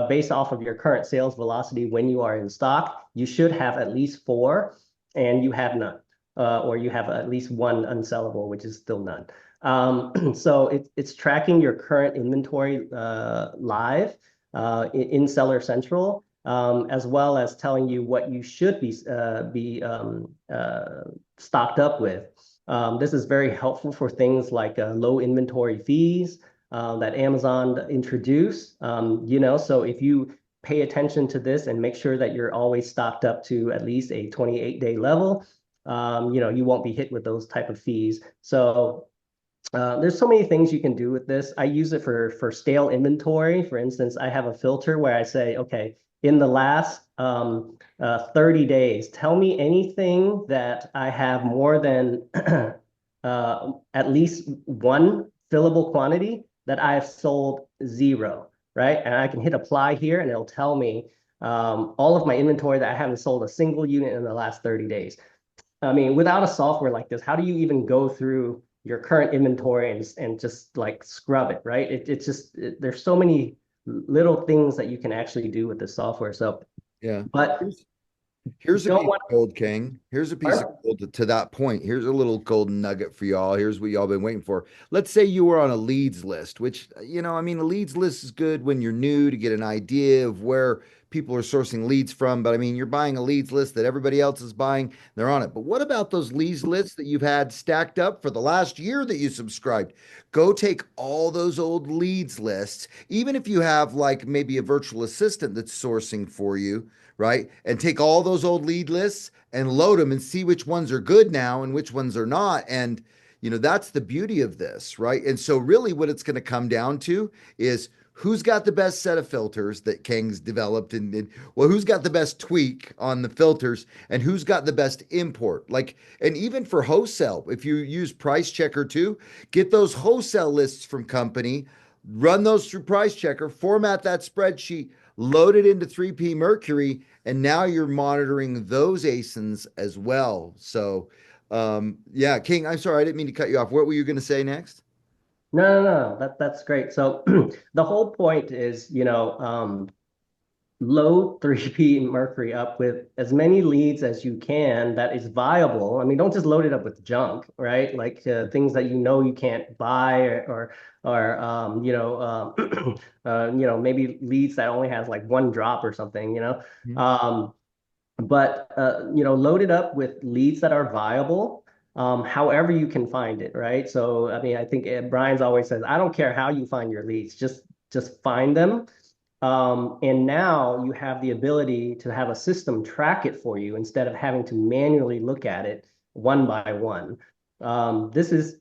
Based off of your current sales velocity when you are in stock, you should have at least four, and you have none, or you have at least one unsellable, which is still none. So it's tracking your current inventory live in Seller Central, as well as telling you what you should be stocked up with. This is very helpful for things like low inventory fees that Amazon introduced. So if you pay attention to this and make sure that you're always stocked up to at least a 28-day level, you won't be hit with those type of fees. So there's so many things you can do with this. I use it for stale inventory. For instance, I have a filter where I say, okay, in the last 30 days, tell me anything that I have more than at least one fillable quantity that I've sold zero, right? And I can hit apply here and it'll tell me all of my inventory that I haven't sold a single unit in the last 30 days. I mean, without a software like this, how do you even go through your current inventory and just like scrub it, right? There's so many little things that you can actually do with this software. So, Yeah. but Here's a don't piece want of gold, King. Here's a piece of to. gold to that point. Here's a little golden nugget for y'all. Here's what y'all been waiting for. Let's say you were on a leads list, which, a leads list is good when you're new to get an idea of where people are sourcing leads from. But I mean, you're buying a leads list that everybody else is buying, they're on it. But what about those leads lists that you've had stacked up for the last year that you subscribed? Go take all those old leads lists, even if you have like maybe a virtual assistant that's sourcing for you, right? And take all those old lead lists and load them and see which ones are good now and which ones are not. And, that's the beauty of this, right? And so, really, what it's going to come down to is who's got the best set of filters that Kang's developed, and well, who's got the best tweak on the filters, and who's got the best import. Like, and even for wholesale, if you use Price Checker too, get those wholesale lists from company, run those through Price Checker, format that spreadsheet, load it into 3P Mercury, and now you're monitoring those asins as well. So, yeah, King, I'm sorry, I didn't mean to cut you off. What were you going to say next? No, no, no, that's great. So the whole point is, load 3P Mercury up with as many leads as you can that is viable. I mean, don't just load it up with junk, right? Like things that you can't buy, or maybe leads that only has like one drop or something. Mhm. But load it up with leads that are viable. however you can find it, right? So, I mean, I think Brian's always says, I don't care how you find your leads, just find them. And now you have the ability to have a system track it for you instead of having to manually look at it one by one. This is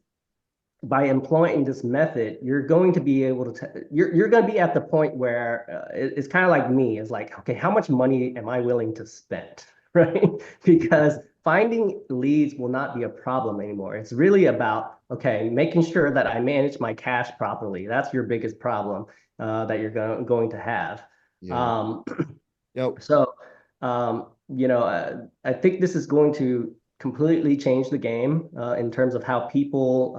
by employing this method, you're going to be able to, you're going to be at the point where it's kind of like me. It's like, okay, how much money am I willing to spend? Right? Because finding leads will not be a problem anymore. It's really about, okay, making sure that I manage my cash properly. That's your biggest problem that you're going to have. Yeah. Um, Yep. so, I think this is going to completely change the game in terms of how people,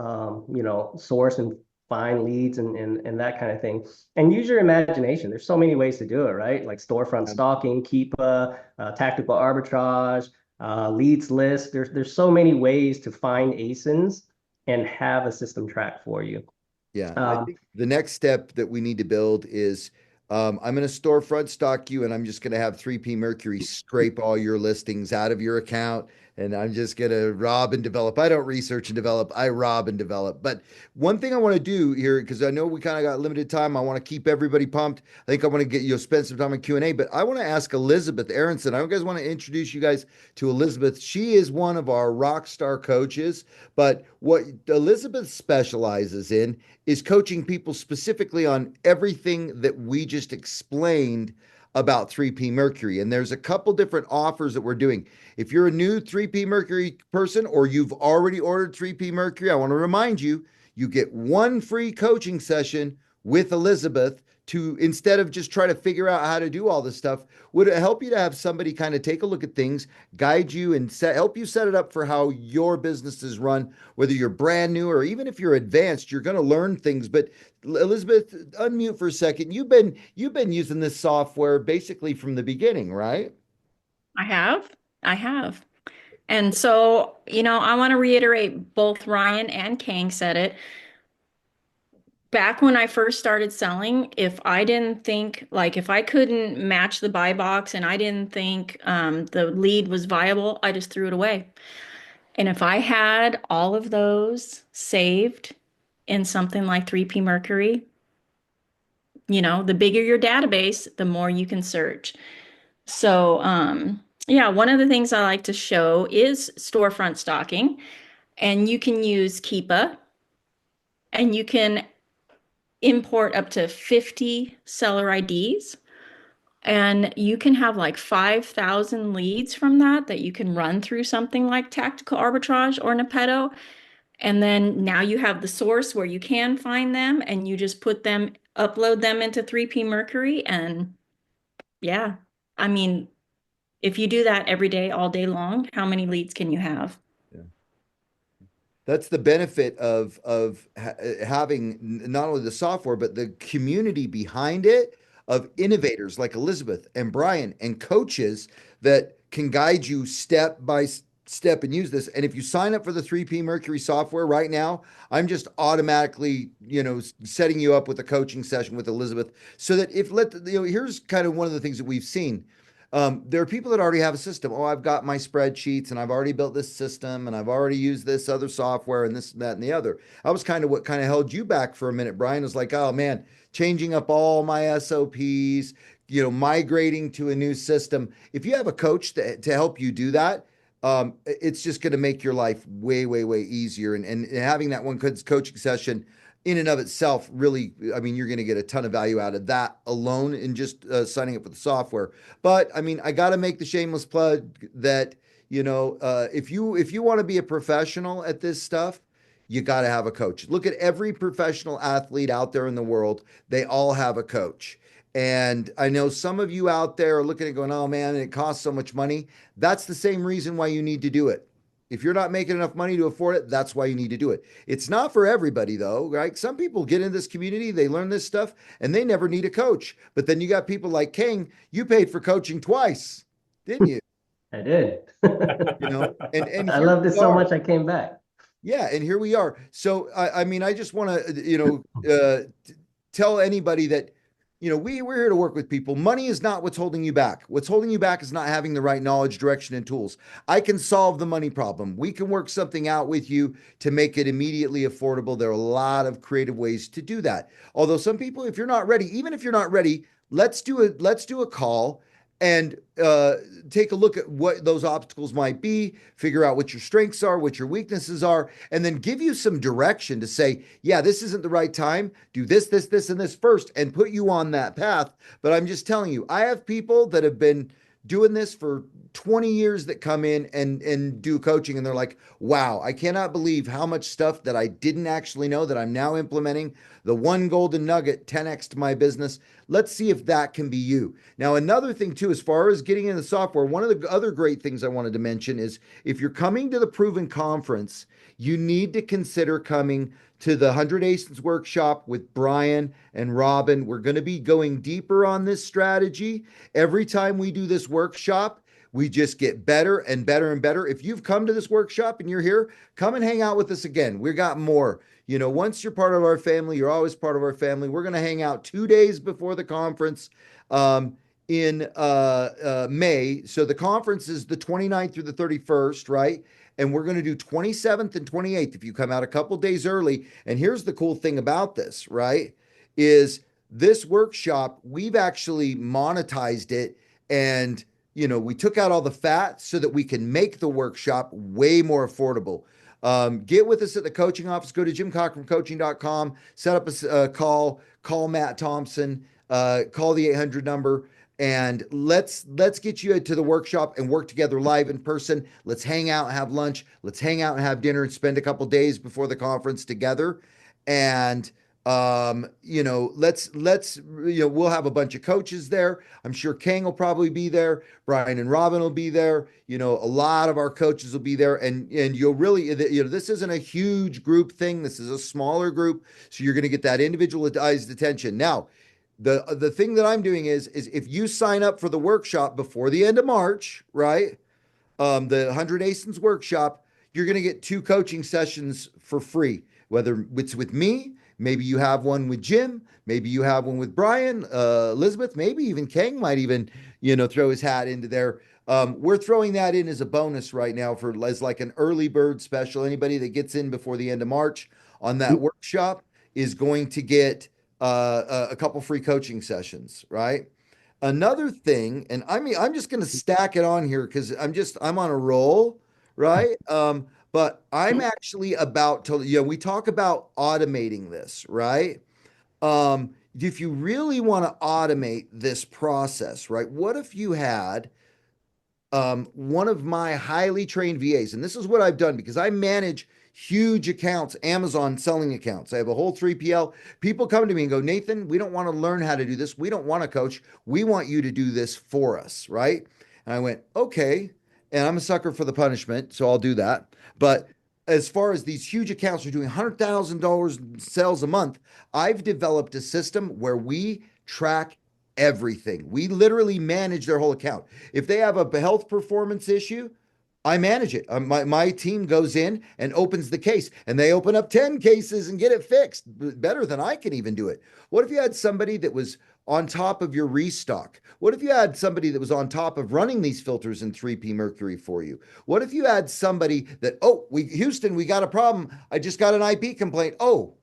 source and find leads and that kind of thing. And use your imagination. There's so many ways to do it, right? Like storefront stalking, Keepa, tactical arbitrage, leads list. There's so many ways to find asins and have a system track for you. Yeah, I Um, think the next step that we need to build is I'm going to storefront stock you, and I'm just going to have 3P Mercury scrape all your listings out of your account. And I'm just going to rob and develop. I don't research and develop, I rob and develop. But one thing I want to do here, because I know we kind of got limited time, I want to keep everybody pumped. I think I want to get you spend some time in Q&A, but I want to ask Elizabeth Aronson. I guys want to introduce you guys to Elizabeth. She is one of our rock star coaches, but what Elizabeth specializes in is coaching people specifically on everything that we just explained about 3P Mercury. And there's a couple different offers that we're doing. If you're a new 3P Mercury person or you've already ordered 3P Mercury, I want to remind you, you get one free coaching session with Elizabeth to, instead of just try to figure out how to do all this stuff, would it help you to have somebody kind of take a look at things, guide you and help you set it up for how your business is run, whether you're brand new or even if you're advanced, you're going to learn things. But Elizabeth, unmute for a second. You've been using this software basically from the beginning, right? I have. I have. And so, I want to reiterate both Ryan and Kang said it. Back when I first started selling, if I didn't think, like, if I couldn't match the buy box and I didn't think the lead was viable, I just threw it away. And if I had all of those saved in something like 3P Mercury, the bigger your database, the more you can search. So, yeah, one of the things I like to show is storefront stocking, and you can use Keepa, and you can import up to 50 seller IDs, and you can have like 5,000 leads from that you can run through something like tactical arbitrage or Nepeto. And then now you have the source where you can find them, and you just upload them into 3P Mercury. And yeah, I mean, if you do that every day, all day long, how many leads can you have? Yeah. That's the benefit of having not only the software but the community behind it of innovators like Elizabeth and Brian and coaches that can guide you step by step and use this. And if you sign up for the 3P Mercury software right now, I'm just automatically, setting you up with a coaching session with Elizabeth so that here's kind of one of the things that we've seen. There are people that already have a system. Oh, I've got my spreadsheets and I've already built this system and I've already used this other software and this, and that, and the other. That was kind of what kind of held you back for a minute, Brian. Was like, oh man, changing up all my SOPs, migrating to a new system. If you have a coach to help you do that, it's just going to make your life way, way, way easier. And having that one coaching session in and of itself, really, I mean, you're going to get a ton of value out of that alone in just signing up with the software. But I mean, I got to make the shameless plug that if you want to be a professional at this stuff, you got to have a coach. Look at every professional athlete out there in the world; they all have a coach. And I know some of you out there are looking at going, oh man, it costs so much money. That's the same reason why you need to do it. If you're not making enough money to afford it, that's why you need to do it. It's not for everybody though, right? Some people get in this community, they learn this stuff, and they never need a coach. But then you got people like King, you paid for coaching twice, didn't you? I did. And I here loved it we so are. much I came back. Yeah, and here we are. So I mean, I just want to, tell anybody that we're here to work with people. Money is not what's holding you back. What's holding you back is not having the right knowledge, direction, and tools. I can solve the money problem. We can work something out with you to make it immediately affordable. There are a lot of creative ways to do that. Although some people, if you're not ready, even if you're not ready, let's do a call and take a look at what those obstacles might be, figure out what your strengths are, what your weaknesses are, and then give you some direction to say, yeah, this isn't the right time. Do this, this, and this first, and put you on that path. But I'm just telling you, I have people that have been doing this for 20 years that come in and do coaching, and they're like, wow, I cannot believe how much stuff that I didn't actually know that I'm now implementing. The one golden nugget 10x to my business. Let's see if that can be you. Now, another thing too, as far as getting into software, one of the other great things I wanted to mention is if you're coming to the Proven Conference, you need to consider coming to the 100 Asins workshop with Brian and Robin. We're going to be going deeper on this strategy. Every time we do this workshop, we just get better and better and better. If you've come to this workshop and you're here, come and hang out with us again. We got more. Once you're part of our family, you're always part of our family. We're going to hang out 2 days before the conference in May. So the conference is the 29th through the 31st, right? And we're going to do 27th and 28th if you come out a couple days early. And here's the cool thing about this, right? Is this workshop, we've actually monetized it, and we took out all the fat so that we can make the workshop way more affordable. Get with us at the coaching office. Go to jimcochrancoaching.com, set up a call Matt Thompson, call the 800 number, and let's get you to the workshop and work together live in person. Let's hang out and have lunch. Let's hang out and have dinner and spend a couple days before the conference together. And we'll have a bunch of coaches there. I'm sure Kang will probably be there. Brian and Robin will be there. A lot of our coaches will be there, and you'll really, this isn't a huge group thing. This is a smaller group, so you're going to get that individualized attention. Now, the thing that I'm doing is if you sign up for the workshop before the end of March, right? The 100 Asins workshop, you're going to get 2 coaching sessions for free, whether it's with me. Maybe you have one with Jim. Maybe you have one with Brian, Elizabeth. Maybe even Kang might even, throw his hat into there. We're throwing that in as a bonus right now as like an early bird special. Anybody that gets in before the end of March on that workshop is going to get a couple free coaching sessions, right? Another thing, and I'm just going to stack it on here because I'm on a roll, right? But I'm actually about to, we talk about automating this, right? If you really want to automate this process, right? What if you had one of my highly trained VAs, and this is what I've done because I manage huge accounts, Amazon selling accounts. I have a whole 3PL. People come to me and go, Nathan, we don't want to learn how to do this. We don't want to coach. We want you to do this for us, right? And I went, okay. And I'm a sucker for the punishment, so I'll do that. But as far as these huge accounts are doing $100,000 sales a month, I've developed a system where we track everything. We literally manage their whole account. If they have a health performance issue, I manage it. My team goes in and opens the case, and they open up 10 cases and get it fixed better than I can even do it. What if you had somebody that was on top of your restock? What if you had somebody that was on top of running these filters in 3P Mercury for you? What if you had somebody that, Houston, we got a problem. I just got an IP complaint. Oh,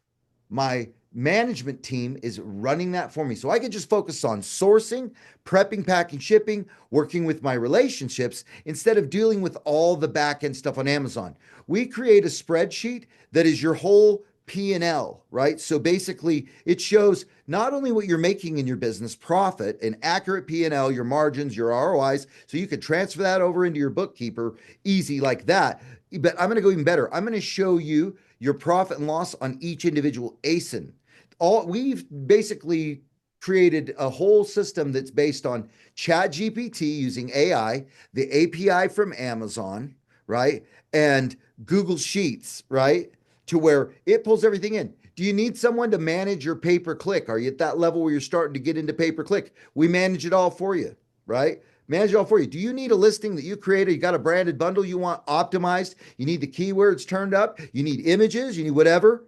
my management team is running that for me. So I could just focus on sourcing, prepping, packing, shipping, working with my relationships instead of dealing with all the back end stuff on Amazon. We create a spreadsheet that is your whole P&L, right? So basically it shows not only what you're making in your business, profit, an accurate P&L, your margins, your ROIs, so you can transfer that over into your bookkeeper easy like that. But I'm going to go even better. I'm going to show you your profit and loss on each individual ASIN. We've basically created a whole system that's based on ChatGPT using AI, the API from Amazon, right? And Google Sheets, right? To where it pulls everything in. Do you need someone to manage your pay-per-click? Are you at that level where you're starting to get into pay-per-click? We manage it all for you, right? Manage it all for you. Do you need a listing that you created? You got a branded bundle you want optimized? You need the keywords turned up? You need images? You need whatever?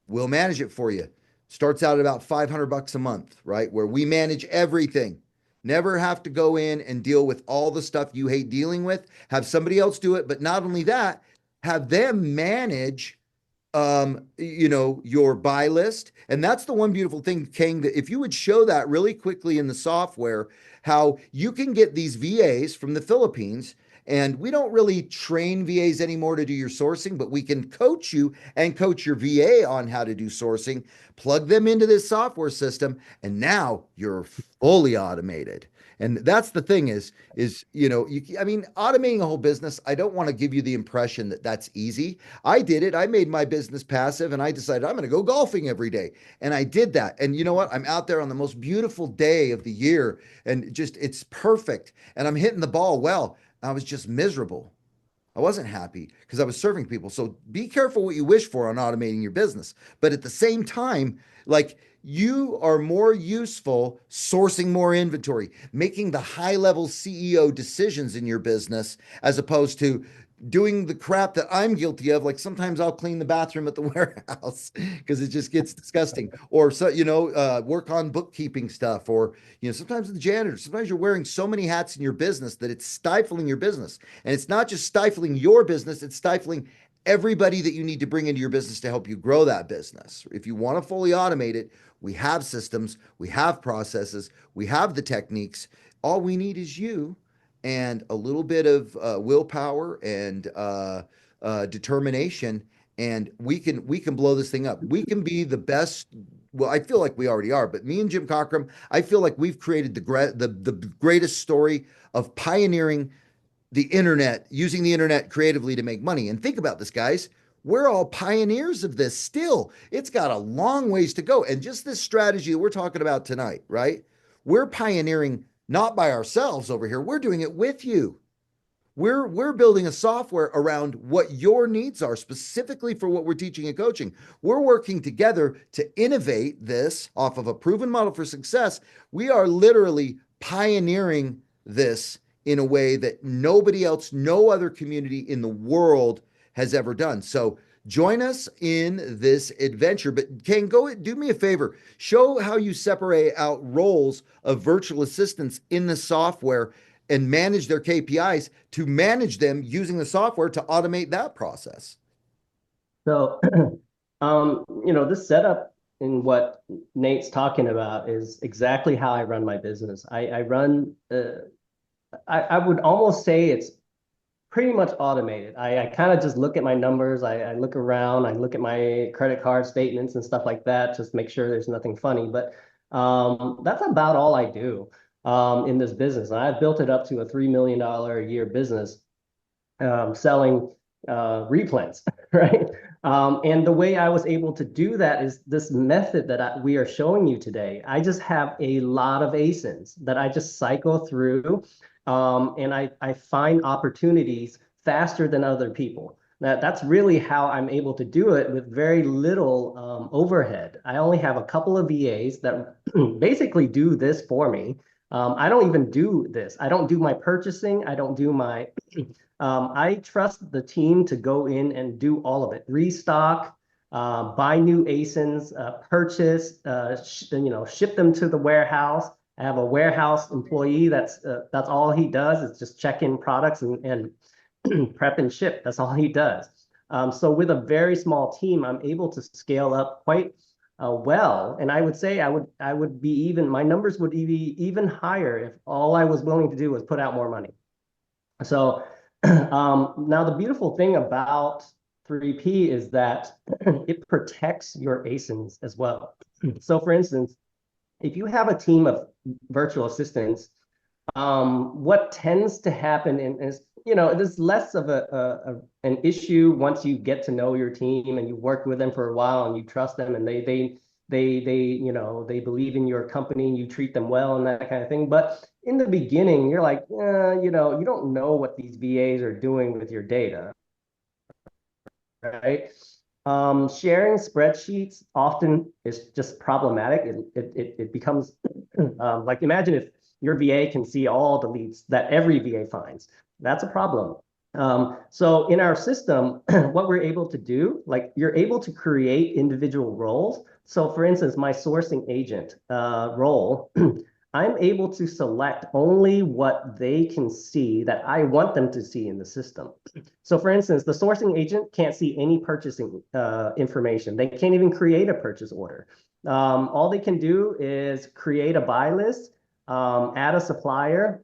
We'll manage it for you. Starts out at about 500 bucks a month, right? Where we manage everything. Never have to go in and deal with all the stuff you hate dealing with. Have somebody else do it. But not only that, have them manage your buy list. And that's the one beautiful thing, King, that if you would show that really quickly in the software, how you can get these VAs from the Philippines. And we don't really train VAs anymore to do your sourcing, but we can coach you and coach your VA on how to do sourcing, plug them into this software system, and now you're fully automated. And that's the thing I mean, automating a whole business, I don't want to give you the impression that that's easy. I did it. I made my business passive and I decided I'm going to go golfing every day. And I did that. And you know what? I'm out there on the most beautiful day of the year and just it's perfect. And I'm hitting the ball well. I was just miserable. I wasn't happy because I was serving people. So be careful what you wish for on automating your business. But at the same time, like you are more useful sourcing more inventory, making the high level CEO decisions in your business as opposed to doing the crap that I'm guilty of. Like sometimes I'll clean the bathroom at the warehouse because it just gets disgusting. Or so, work on bookkeeping stuff, or sometimes the janitor. Sometimes you're wearing so many hats in your business that it's stifling your business. And it's not just stifling your business, it's stifling everybody that you need to bring into your business to help you grow that business. If you want to fully automate it, we have systems, we have processes, we have the techniques. All we need is you and a little bit of willpower and determination, and we can blow this thing up. We can be the best. Well, I feel like we already are, but me and Jim Cockrum, I feel like we've created the greatest story of pioneering the internet, using the internet creatively to make money. And think about this, guys. We're all pioneers of this still. It's got a long ways to go. And just this strategy that we're talking about tonight, right? We're pioneering not by ourselves over here. We're doing it with you. We're building a software around what your needs are, specifically for what we're teaching and coaching. We're working together to innovate this off of a proven model for success. We are literally pioneering this in a way that nobody else, no other community in the world has ever done. So join us in this adventure. But Ken, go do me a favor. Show how you separate out roles of virtual assistants in the software and manage their KPIs to manage them using the software to automate that process. So, this setup in what Nate's talking about is exactly how I run my business. I run, I would almost say it's pretty much automated. I kind of just look at my numbers. I look around, I look at my credit card statements and stuff like that, just make sure there's nothing funny. But that's about all I do in this business. And I've built it up to a $3 million a year business selling replants, right? And the way I was able to do that is this method that we are showing you today. I just have a lot of asins that I just cycle through, and I find opportunities faster than other people. That's really how I'm able to do it with very little overhead. I only have a couple of VAs that basically do this for me. I don't even do this. I don't do my purchasing. I don't do my, I trust the team to go in and do all of it. Restock, buy new asins, purchase, ship them to the warehouse. I have a warehouse employee that's all he does is just check in products and prep and ship. That's all he does. So with a very small team, I'm able to scale up quite well. And I would say I would be even, my numbers would be even higher if all I was willing to do was put out more money. So now the beautiful thing about 3P is that it protects your asins as well. So for instance, if you have a team of virtual assistants, what tends to happen is, there's less of an issue once you get to know your team and you work with them for a while and you trust them and they believe in your company and you treat them well and that kind of thing. But in the beginning, you're like, you don't know what these VAs are doing with your data, right? Sharing spreadsheets often is just problematic. It becomes like, imagine if your VA can see all the leads that every VA finds. That's a problem. So in our system, what we're able to do, like you're able to create individual roles, So for instance, my sourcing agent role, I'm able to select only what they can see that I want them to see in the system. So for instance, the sourcing agent can't see any purchasing information. They can't even create a purchase order. All they can do is create a buy list, add a supplier.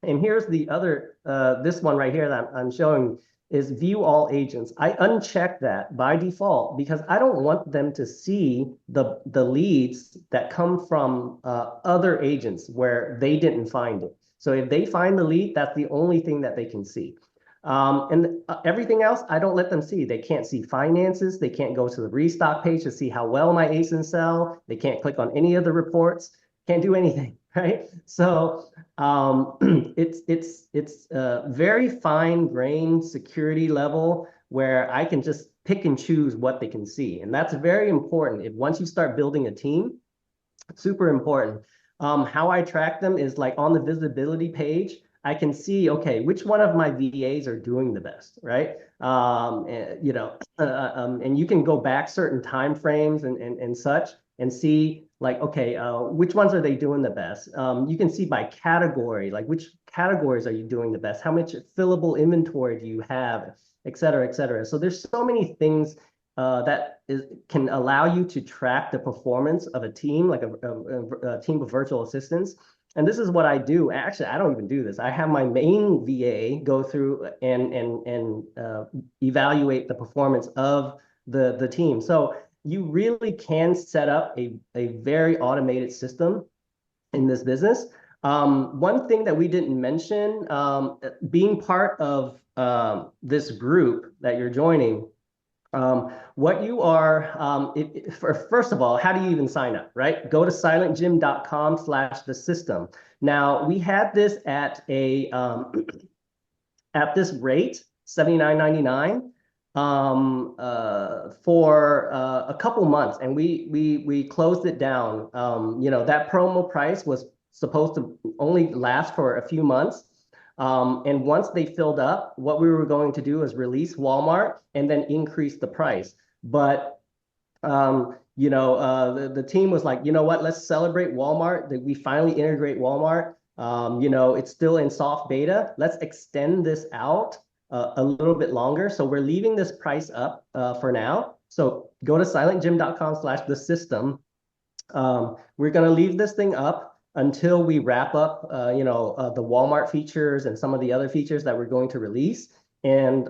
And here's the other, this one right here that I'm showing is view all agents. I uncheck that by default because I don't want them to see the leads that come from other agents where they didn't find it. So if they find the lead, that's the only thing that they can see. And everything else, I don't let them see. They can't see finances. They can't go to the restock page to see how well my asins sell. They can't click on any of the reports. Can't do anything, right? So it's a very fine grained security level where I can just pick and choose what they can see. And that's very important. If once you start building a team, super important. How I track them is like on the visibility page, I can see, okay, which one of my VAs are doing the best, right? And you can go back certain time frames and such and see like, okay, which ones are they doing the best? You can see by category, like which categories are you doing the best? How much fillable inventory do you have, et cetera, et cetera. So there's so many things can allow you to track the performance of a team, like a team of virtual assistants. And this is what I do. Actually, I don't even do this. I have my main VA go through and evaluate the performance of the team. So you really can set up a very automated system in this business. One thing that we didn't mention, being part of this group that you're joining, what you are, first of all, how do you even sign up, right? Go to silentgym.com/the system. Now, we had this at at this rate, $79.99, for a couple months, and we closed it down. That promo price was supposed to only last for a few months. And once they filled up, what we were going to do is release Walmart and then increase the price. But the team was like, you know what, let's celebrate Walmart, that we finally integrate Walmart. It's still in soft beta. Let's extend this out a little bit longer. So we're leaving this price up for now. So go to silentgym.com/the system. We're going to leave this thing up until we wrap up, the Walmart features and some of the other features that we're going to release. And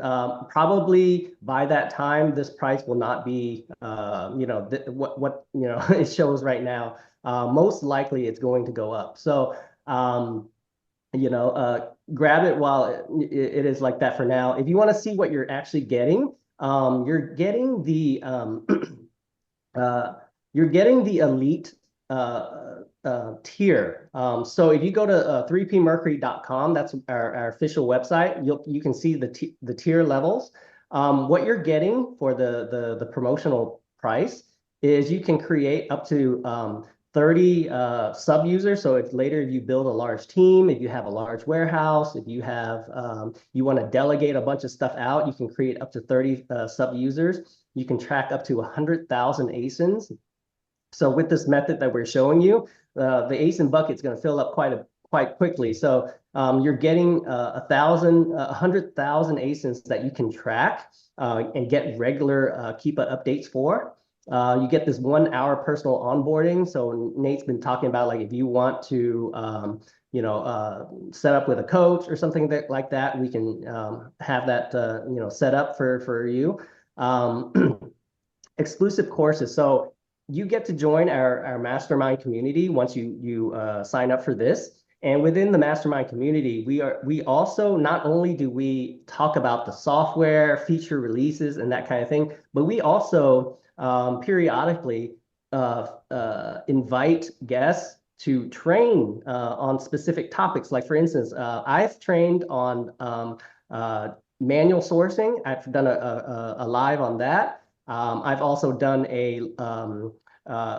probably by that time, this price will not be, what it shows right now. Most likely, it's going to go up. So, grab it while it is like that for now. If you want to see what you're actually getting, you're getting the elite tier. So if you go to 3pmercury.com, that's our official website, you can see the tier levels. What you're getting for the promotional price is you can create up to 30 sub-users. So if later you build a large team, if you have a large warehouse, if you have you want to delegate a bunch of stuff out, you can create up to 30 sub-users. You can track up to 100,000 ASINs. So with this method that we're showing you, the ASIN bucket is going to fill up quite quickly. So you're getting 100,000 ASINs that you can track and get regular Keepa updates for. You get this 1 hour personal onboarding. So Nate's been talking about, like, if you want to set up with a coach or something like that, we can have that set up for you. Exclusive courses. So you get to join our mastermind community once you sign up for this. And within the mastermind community, we also, not only do we talk about the software, feature releases, and that kind of thing, but we also periodically invite guests to train on specific topics. Like, for instance, I've trained on manual sourcing. I've done a live on that. I've also done a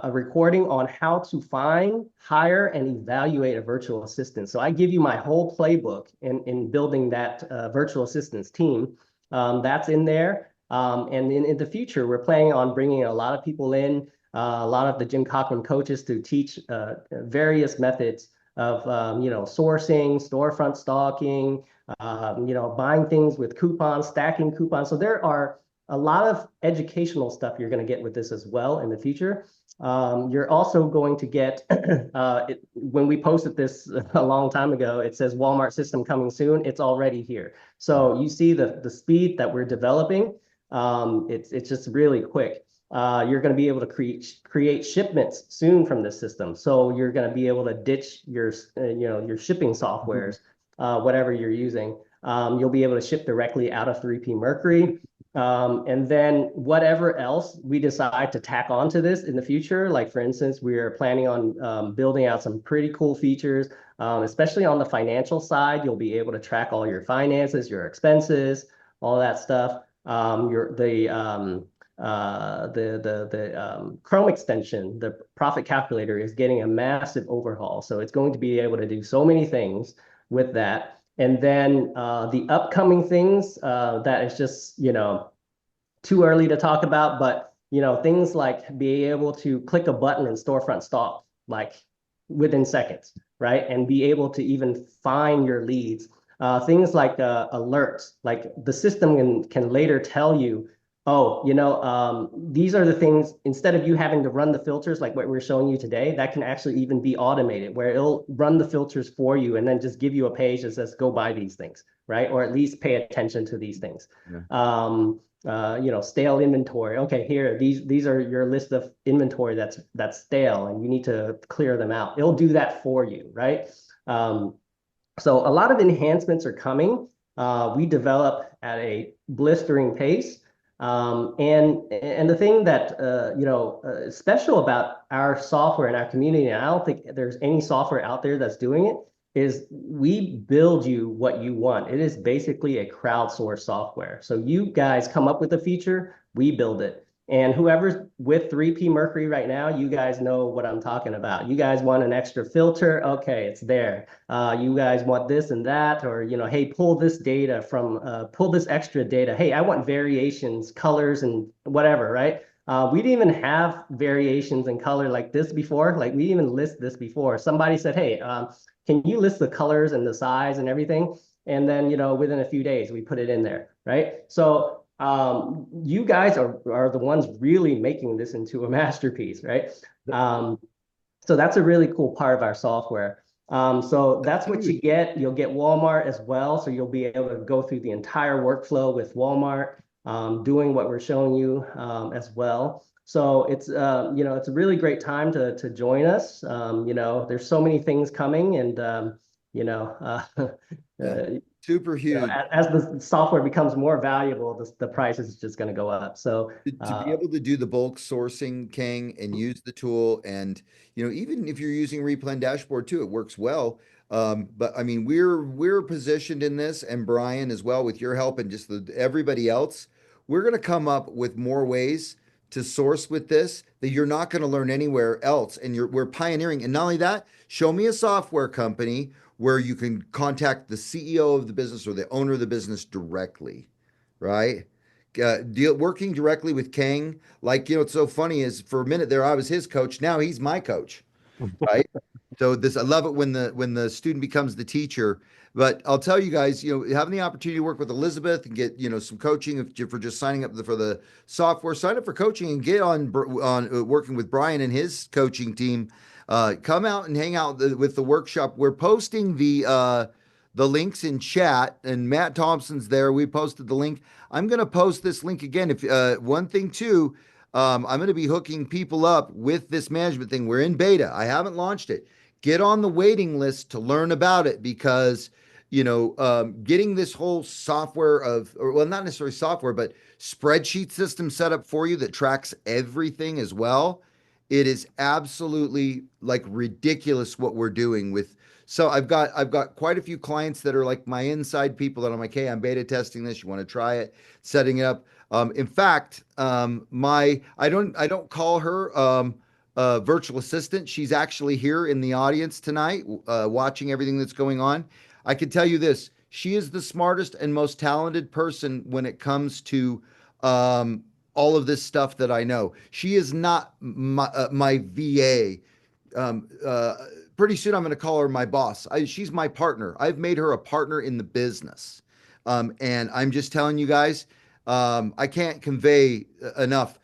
recording on how to find, hire, and evaluate a virtual assistant. So I give you my whole playbook in building that virtual assistants team. That's in there. And in the future, we're planning on bringing a lot of people in a lot of the Jim Cochran coaches to teach various methods of sourcing, storefront stalking, buying things with coupons, stacking coupons. So there are a lot of educational stuff you're going to get with this as well in the future. You're also going to get, when we posted this a long time ago, it says Walmart system coming soon. It's already here. So you see the speed that we're developing. It's just really quick. You're going to be able to create shipments soon from this system. So you're going to be able to ditch your your shipping softwares, whatever you're using. You'll be able to ship directly out of 3P Mercury. And then whatever else we decide to tack onto this in the future, like for instance, we are planning on building out some pretty cool features, especially on the financial side. You'll be able to track all your finances, your expenses, all that stuff. The Chrome extension, the profit calculator, is getting a massive overhaul. So it's going to be able to do so many things with that. And then the upcoming things that is just, too early to talk about, but things like being able to click a button and storefront stock like within seconds, right? And be able to even find your leads. Things like alerts, like the system can later tell you, oh, these are the things, instead of you having to run the filters like what we're showing you today, that can actually even be automated, where it'll run the filters for you and then just give you a page that says, go buy these things, right? Or at least pay attention to these things. Yeah. Stale inventory. Okay, here, these are your list of inventory that's stale and you need to clear them out. It'll do that for you, right? So a lot of enhancements are coming. We develop at a blistering pace. And the thing that is special about our software and our community, and I don't think there's any software out there that's doing it, is we build you what you want. It is basically a crowdsourced software. So you guys come up with a feature, we build it. And whoever's with 3P Mercury right now, you guys know what I'm talking about. You guys want an extra filter? Okay, it's there. You guys want this and that, or hey, pull this data from, pull this extra data. Hey, I want variations, colors, and whatever, right? We didn't even have variations in color like this before. Like we didn't even list this before. Somebody said, hey, can you list the colors and the size and everything? And then, within a few days, we put it in there, right? So you guys are the ones really making this into a masterpiece, right? So that's a really cool part of our software. So that's what you get. You'll get Walmart as well. So you'll be able to go through the entire workflow with Walmart, doing what we're showing you as well. So it's it's a really great time to join us. There's so many things coming, and Yeah. Super huge. As the software becomes more valuable, the price is just going to go up. So To be able to do the bulk sourcing, Kang, and use the tool, and even if you're using Replan Dashboard too, it works well. But I mean, we're positioned in this, and Brian as well, with your help and just everybody else. We're going to come up with more ways to source with this that you're not going to learn anywhere else, and we're pioneering. And not only that, show me a software company where you can contact the CEO of the business or the owner of the business directly, right? Working directly with Kang, like it's so funny is for a minute there I was his coach, now he's my coach, right? So I love it when the student becomes the teacher. But I'll tell you guys, having the opportunity to work with Elizabeth and get some coaching for just signing up for the software, sign up for coaching and get on working with Brian and his coaching team. Come out and hang out with the workshop. We're posting the links in chat, and Matt Thompson's there. We posted the link. I'm going to post this link again. If one thing too, I'm going to be hooking people up with this management thing. We're in beta. I haven't launched it. Get on the waiting list to learn about it, because getting this whole software well, not necessarily software, but spreadsheet system set up for you that tracks everything as well. It is absolutely like ridiculous what we're doing with. So I've got quite a few clients that are like my inside people that I'm like, hey, I'm beta testing this. You want to try it? Setting it up. In fact, I don't call her virtual assistant. She's actually here in the audience tonight, watching everything that's going on. I can tell you this: she is the smartest and most talented person when it comes to all of this stuff that I know. She is not my VA. Um, uh, Pretty soon I'm going to call her my boss. She's my partner. I've made her a partner in the business. And I'm just telling you guys, I can't convey enough.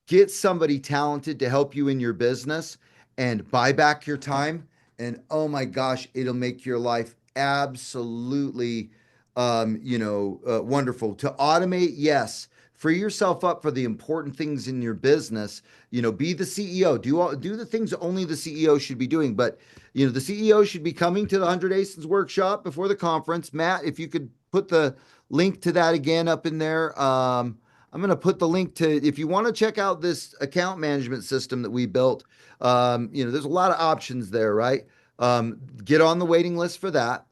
Get somebody talented to help you in your business and buy back your time. And oh my gosh, it'll make your life absolutely, wonderful. To automate, yes. Free yourself up for the important things in your business. Be the CEO. Do the things only the CEO should be doing. But the CEO should be coming to the 100 Asins workshop before the conference. Matt, if you could put the link to that again up in there. I'm going to put the link to, if you want to check out this account management system that we built. There's a lot of options there, right? Get on the waiting list for that.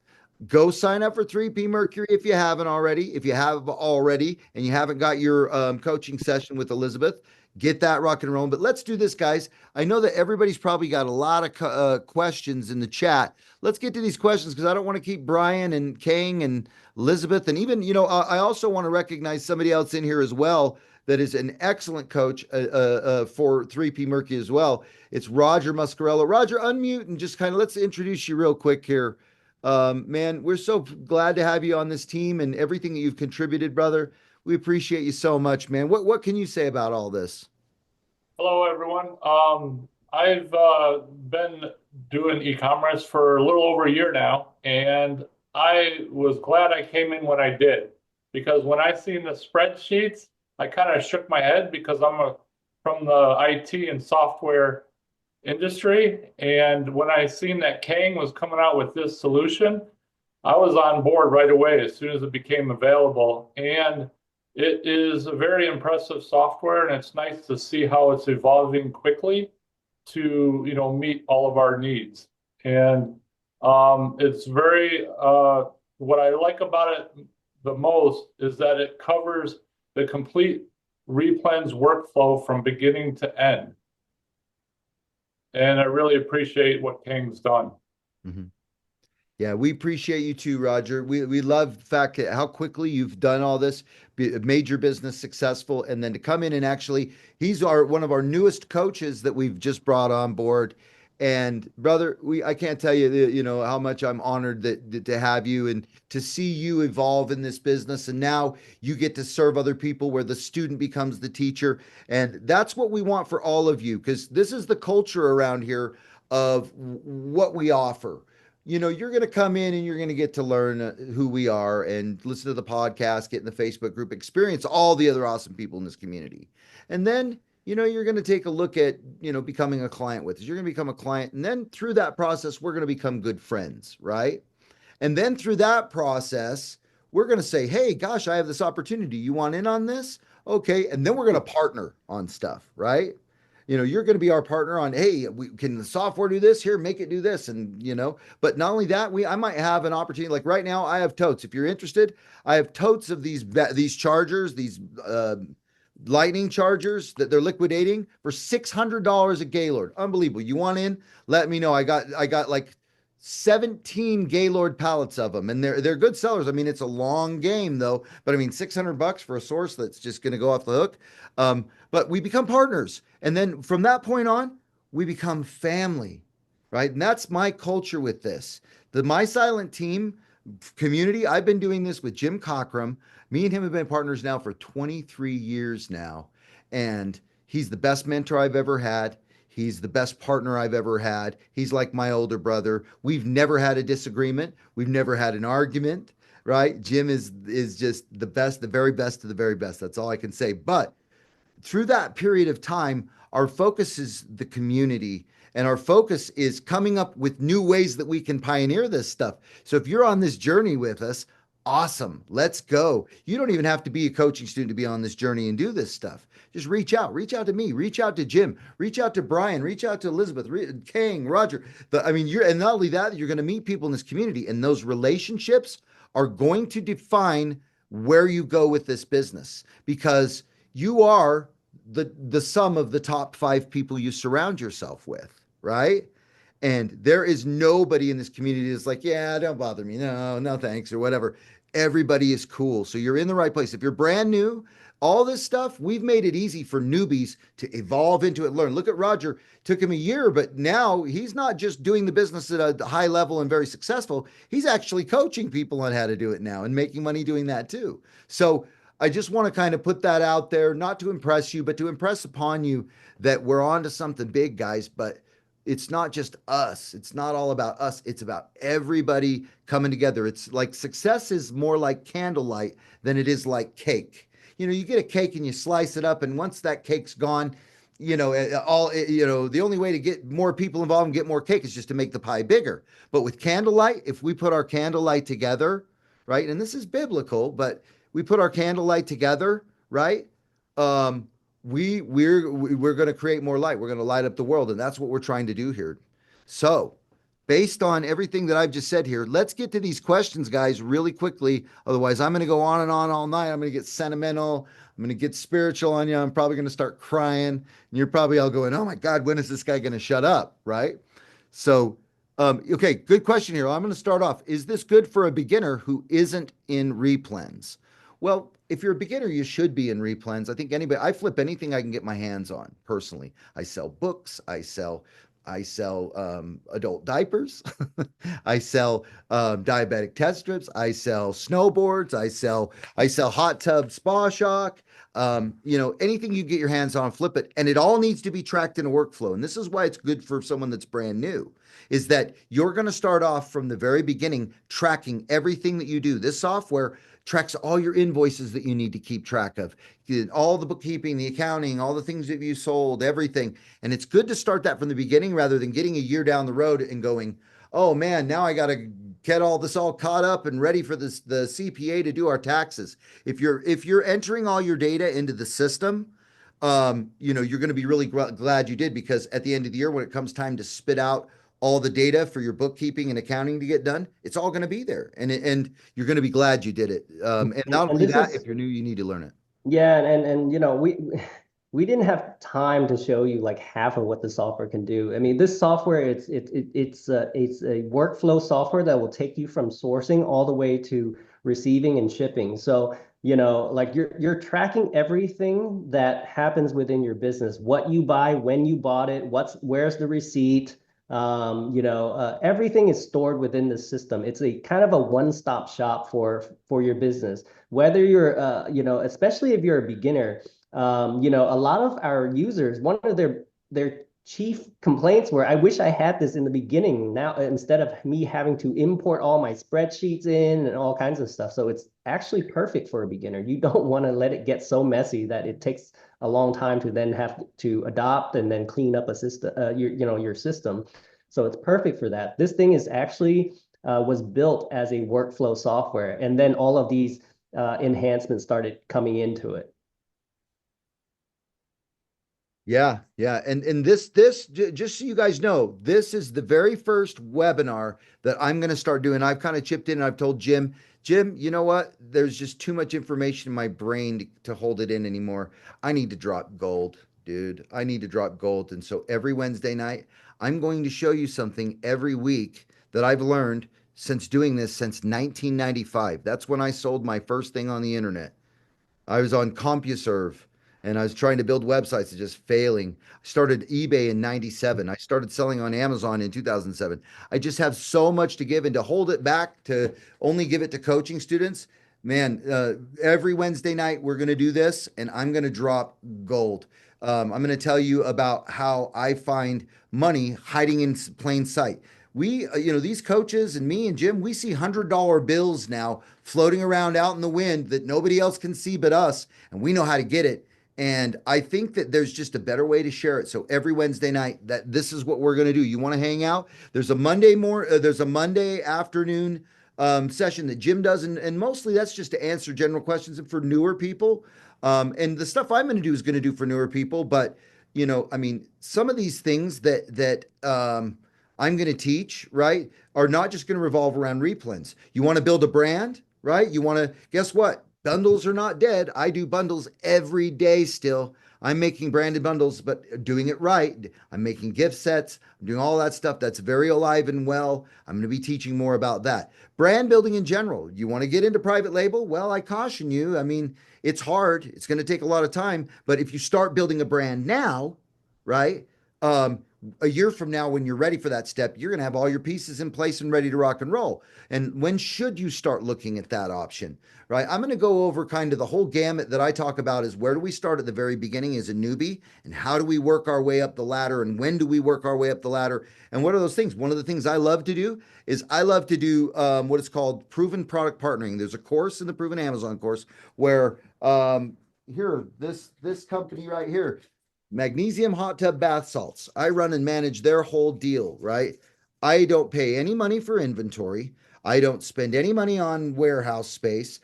Go sign up for 3P Mercury if you haven't already. If you have already and you haven't got your coaching session with Elizabeth, get that rock and roll. But let's do this, guys. I know that everybody's probably got a lot of questions in the chat. Let's get to these questions because I don't want to keep Brian and Kang and Elizabeth. And even, I also want to recognize somebody else in here as well that is an excellent coach for 3P Mercury as well. It's Roger Muscarello. Roger, unmute and just kind of let's introduce you real quick here. Man, we're so glad to have you on this team and everything that you've contributed, brother. We appreciate you so much, man. What can you say about all this? Hello, everyone. I've been doing e-commerce for a little over a year now, and I was glad I came in when I did, because when I seen the spreadsheets, I kind of shook my head because from the IT and software industry, and when I seen that Kang was coming out with this solution, I was on board right away as soon as it became available. And it is a very impressive software, and it's nice to see how it's evolving quickly to meet all of our needs. And it's very what I like about it the most is that it covers the complete replens workflow from beginning to end. And I really appreciate what Kang's done. Mm-hmm. Yeah, we appreciate you too, Roger. We love the fact that how quickly you've done all this, made your business successful, and then to come in and actually, he's one of our newest coaches that we've just brought on board. And brother, I can't tell you, how much I'm honored that to have you and to see you evolve in this business. And now you get to serve other people where the student becomes the teacher. And that's what we want for all of you, because this is the culture around here of what we offer. You're going to come in and you're going to get to learn who we are and listen to the podcast, get in the Facebook group, experience all the other awesome people in this community. And then, you're going to take a look at, becoming a client with us. You're going to become a client. And then through that process, we're going to become good friends, right? And then through that process, we're going to say, hey, gosh, I have this opportunity. You want in on this? Okay. And then we're going to partner on stuff, right? You're going to be our partner on, hey, can the software do this? Here, make it do this. And, but not only that, I might have an opportunity. Like right now, I have totes. If you're interested, I have totes of these chargers, these lightning chargers that they're liquidating for $600 a Gaylord. Unbelievable. You want in? Let me know. I got like 17 Gaylord pallets of them, and they're good sellers. I mean, it's a long game though, but I mean, $600 for a source that's just going to go off the hook. But we become partners, and then from that point on, we become family, right? And that's my culture with this. The My Silent Team community. I've been doing this with Jim Cockrum. Me and him have been partners now for 23 years now, and he's the best mentor I've ever had. He's the best partner I've ever had. He's like my older brother. We've never had a disagreement. We've never had an argument, right? Jim is just the best, the very best of the very best. That's all I can say. But through that period of time, our focus is the community, and our focus is coming up with new ways that we can pioneer this stuff. So if you're on this journey with us, awesome. Let's go. You don't even have to be a coaching student to be on this journey and do this stuff. Just reach out to me, reach out to Jim, reach out to Brian, reach out to Elizabeth, Kang, Roger. And not only that, you're going to meet people in this community, and those relationships are going to define where you go with this business, because you are the sum of the top 5 people you surround yourself with, right? And there is nobody in this community that's like, yeah, don't bother me. No, thanks, or whatever. everybody is cool. So you're in the right place. If you're brand new, all this stuff, we've made it easy for newbies to evolve into it, learn. Look at Roger. Took him a year, but now he's not just doing the business at a high level and very successful. He's actually coaching people on how to do it now and making money doing that too. So I just want to kind of put that out there, not to impress you, but to impress upon you that we're on to something big, guys. But it's not just us. It's not all about us. It's about everybody coming together. It's like success is more like candlelight than it is like cake. You know, you get a cake and you slice it up, and once that cake's gone, the only way to get more people involved and get more cake is just to make the pie bigger. But with candlelight, if we put our candlelight together, right, and this is biblical, but we put our candlelight together, right? Um, we're going to create more light. We're going to light up the world, and that's what we're trying to do here. So, based on everything that I've just said here, let's get to these questions, guys, really quickly. Otherwise, I'm going to go on and on all night. I'm going to get sentimental. I'm going to get spiritual on you. I'm probably going to start crying, and you're probably all going, "Oh my God, when is this guy going to shut up?" Right? So, okay, good question here. I'm going to start off. Is this good for a beginner who isn't in replens? Well, if you're a beginner, you should be in replens. I think I flip anything I can get my hands on personally. I sell books. I sell adult diapers. I sell diabetic test strips. I sell snowboards. I sell hot tub spa shock. Anything you get your hands on, flip it, and it all needs to be tracked in a workflow. And this is why it's good for someone that's brand new. Is that you're going to start off from the very beginning tracking everything that you do. This software tracks all your invoices that you need to keep track of, all the bookkeeping, the accounting, all the things that you sold, everything. And it's good to start that from the beginning rather than getting a year down the road and going, oh man, now I got to get all this all caught up and ready for the CPA to do our taxes. If you're entering all your data into the system, you're going to be really glad you did, because at the end of the year, when it comes time to spit out all the data for your bookkeeping and accounting to get done, it's all going to be there, and you're going to be glad you did it. And not And only this that, is if you're new, you need to learn it. Yeah, and we didn't have time to show you like half of what the software can do. I mean, this software it's a workflow software that will take you from sourcing all the way to receiving and shipping. So, like you're tracking everything that happens within your business, what you buy, when you bought it, where's the receipt. Everything is stored within the system. It's a kind of a one-stop shop for your business. Whether you're, especially if you're a beginner, a lot of our users, one of their chief complaints were, I wish I had this in the beginning now instead of me having to import all my spreadsheets in and all kinds of stuff. So it's actually perfect for a beginner. You don't want to let it get so messy that it takes a long time to then have to adopt and then clean up a system, your system. So it's perfect for that. This thing is actually was built as a workflow software, and then all of these enhancements started coming into it. Yeah, yeah. And just so you guys know, this is the very first webinar that I'm going to start doing. I've kind of chipped in and I've told Jim, you know what? There's just too much information in my brain to hold it in anymore. I need to drop gold, dude. I need to drop gold. And so every Wednesday night, I'm going to show you something every week that I've learned since doing this since 1995. That's when I sold my first thing on the internet. I was on CompuServe and I was trying to build websites and just failing. I started eBay in 97. I started selling on Amazon in 2007. I just have so much to give, and to hold it back to only give it to coaching students. Man, every Wednesday night we're going to do this, and I'm going to drop gold. I'm going to tell you about how I find money hiding in plain sight. These coaches and me and Jim, we see $100 bills now floating around out in the wind that nobody else can see but us, and we know how to get it. And I think that there's just a better way to share it. So every Wednesday night, that this is what we're going to do. You want to hang out? There's a Monday afternoon session that Jim does, and mostly that's just to answer general questions and for newer people. And the stuff I'm going to do is going to do for newer people. But I mean, some of these things that I'm going to teach, right, are not just going to revolve around replens. You want to build a brand, right? You want to, guess what? Bundles are not dead. I do bundles every day still. I'm making branded bundles, but doing it right. I'm making gift sets. I'm doing all that stuff. That's very alive and well. I'm going to be teaching more about that. Brand building in general. You want to get into private label? Well, I caution you. I mean, it's hard. It's going to take a lot of time. But if you start building a brand now, right? Um, a year from now, when you're ready for that step, you're going to have all your pieces in place and ready to rock and roll. And when should you start looking at that option? Right. I'm going to go over kind of the whole gamut that I talk about is where do we start at the very beginning as a newbie and how do we work our way up the ladder and when do we work our way up the ladder and what are those things? One of the things I love to do is I love to do what is called proven product partnering. There's a course in the Proven Amazon course where here, this company right here, Magnesium Hot Tub Bath Salts. I run and manage their whole deal, right? I don't pay any money for inventory. I don't spend any money on warehouse space.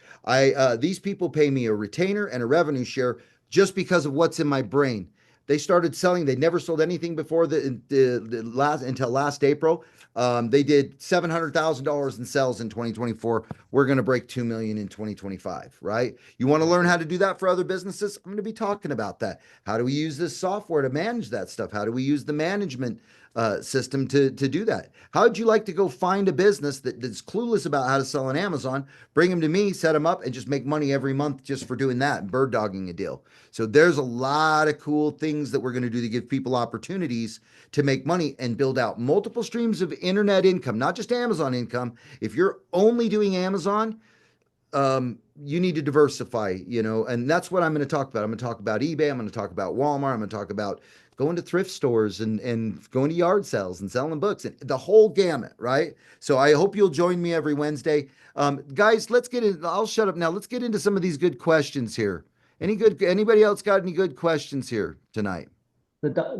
These people pay me a retainer and a revenue share just because of what's in my brain. They started selling. They never sold anything before the last until last April. They did $700,000 in sales in 2024. We're going to break 2 million in 2025, right? You want to learn how to do that for other businesses? I'm going to be talking about that. How do we use this software to manage that stuff? How do we use the management system to do that? How would you like to go find a business that's clueless about how to sell on Amazon, bring them to me, set them up, and just make money every month just for doing that and bird dogging a deal? So there's a lot of cool things that we're going to do to give people opportunities to make money and build out multiple streams of internet income, not just Amazon income. If you're only doing Amazon, you need to diversify, and that's what I'm going to talk about. I'm going to talk about eBay. I'm going to talk about Walmart. I'm going to talk about going to thrift stores and going to yard sales and selling books and the whole gamut, right? So I hope you'll join me every Wednesday. Guys, let's get in. I'll shut up now. Let's get into some of these good questions here. Anybody else got any good questions here tonight?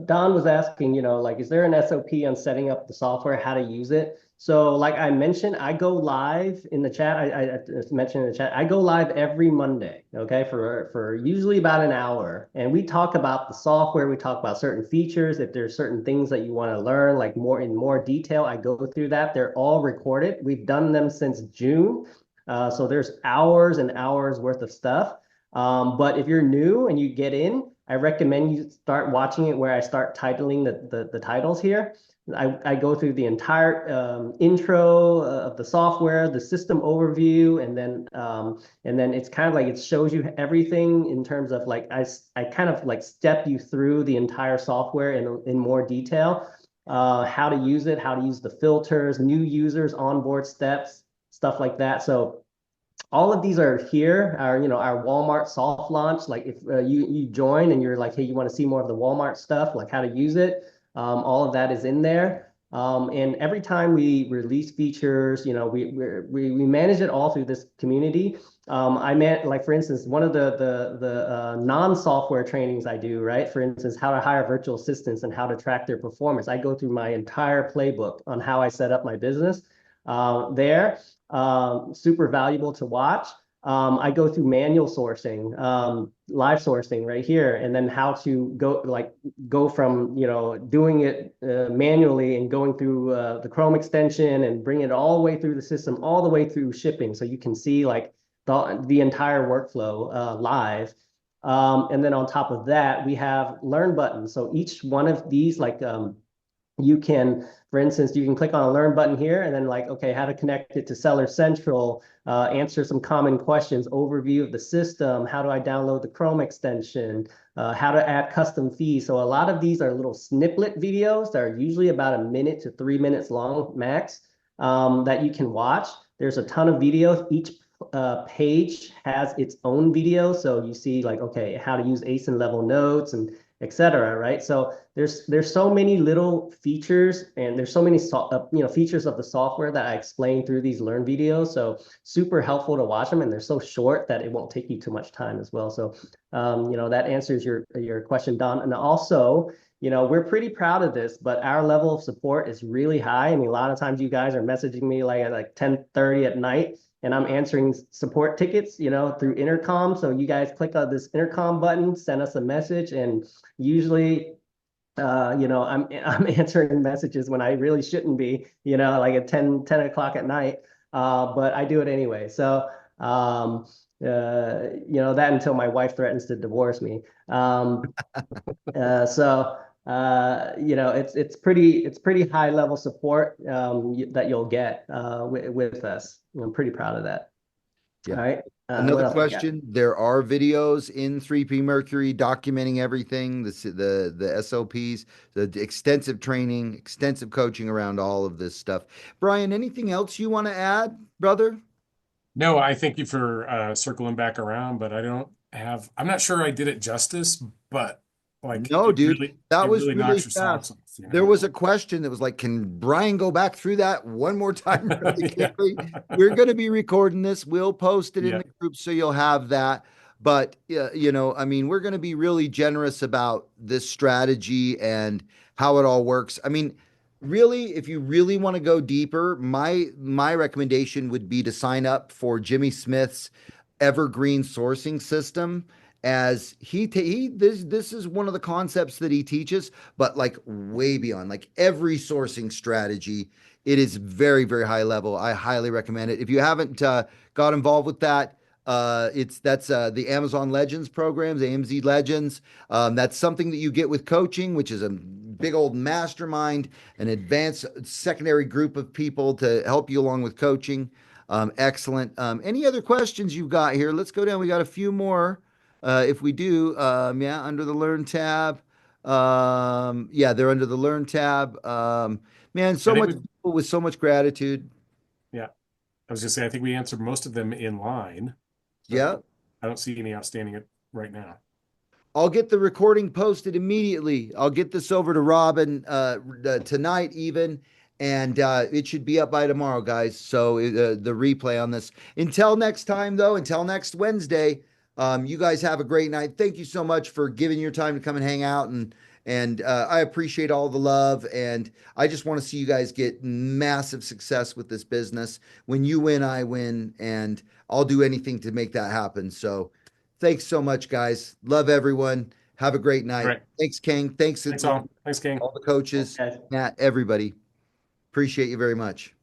Don was asking, like, is there an SOP on setting up the software, how to use it? So like I mentioned, I go live in the chat. I mentioned in the chat, I go live every Monday, okay, for usually about an hour. And we talk about the software. We talk about certain features. If there's certain things that you want to learn, like more detail, I go through that. They're all recorded. We've done them since June. So there's hours and hours worth of stuff. But if you're new and you get in, I recommend you start watching it where I start titling the titles here. I go through the entire intro of the software, the system overview, and then it's kind of like it shows you everything in terms of like I kind of like step you through the entire software in more detail, how to use it, how to use the filters, new users, onboard steps, stuff like that. So all of these are here. Our Walmart soft launch. Like if you join and you're like, hey, you want to see more of the Walmart stuff, like how to use it. All of that is in there. And every time we release features, we manage it all through this community. Like for instance, one of the non-software trainings I do, right? For instance, how to hire virtual assistants and how to track their performance. I go through my entire playbook on how I set up my business there. Super valuable to watch. I go through manual sourcing, live sourcing right here, and then how to go from doing it manually and going through the Chrome extension and bring it all the way through the system, all the way through shipping, so you can see like the entire workflow live. And then on top of that, we have learn buttons. So each one of these, like you can, for instance, you can click on a learn button here and then like, okay, how to connect it to Seller Central, answer some common questions, overview of the system, how do I download the Chrome extension, how to add custom fees. So a lot of these are little snippet videos that are usually about 1 minute to 3 minutes long max, that you can watch. There's a ton of videos. Each page has its own video. So you see like, okay, how to use ASIN level notes and etc. Right? So there's so many little features and there's so many features of the software that I explain through these learn videos. So super helpful to watch them, and they're so short that it won't take you too much time as well. So that answers your question, Don. And also, we're pretty proud of this, but our level of support is really high. I mean, a lot of times you guys are messaging me like at 10:30 at night, and I'm answering support tickets, through intercom. So you guys click on this intercom button, send us a message, and usually, I'm answering messages when I really shouldn't be, like at 10 o'clock at night. But I do it anyway. So, that until my wife threatens to divorce me. It's pretty high level support that you'll get with us. I'm pretty proud of that. All Yeah. right. What Another else we got? question. There are videos in 3P Mercury documenting everything, the SOPs, the extensive training, extensive coaching around all of this stuff. Brian, anything else you want to add, brother? No, I thank you for circling back around, but I'm not sure I did it justice, but like No, dude, that it was really really knocks your socks fast. off, you There know? was a question that was like, can Brian go back through that one more time really Yeah. quickly? We're going to be recording this. We'll post it in Yeah. the group so you'll have that. But, I mean, we're going to be really generous about this strategy and how it all works. I mean, really, if you really want to go deeper, my recommendation would be to sign up for Jimmy Smith's evergreen sourcing system, as this is one of the concepts that he teaches, but like way beyond, like every sourcing strategy. It is very, very high level. I highly recommend it. If you haven't got involved with that, that's the Amazon Legends programs, AMZ Legends. That's something that you get with coaching, which is a big old mastermind, an advanced secondary group of people to help you along with coaching. Excellent. Any other questions you've got here? Let's go down. We got a few more. If we do, yeah, under the Learn tab. Yeah, they're under the Learn tab. Man, I so think much we people with so much gratitude. Yeah. I was gonna say I think we answered most of them in line. Yeah. So I don't see any outstanding right now. I'll get the recording posted immediately. I'll get this over to Robin tonight, even, and it should be up by tomorrow, guys. So the replay on this. Until next time, though, until next Wednesday, you guys have a great night. Thank you so much for giving your time to come and hang out, and I appreciate all the love, and I just want to see you guys get massive success with this business. When you win, I win, and I'll do anything to make that happen. So. Thanks so much, guys. Love everyone. Have a great All night. right. Thanks, King. Thanks, Thanks all. Thanks, King. all the coaches, Okay. Matt, everybody. Appreciate you very much.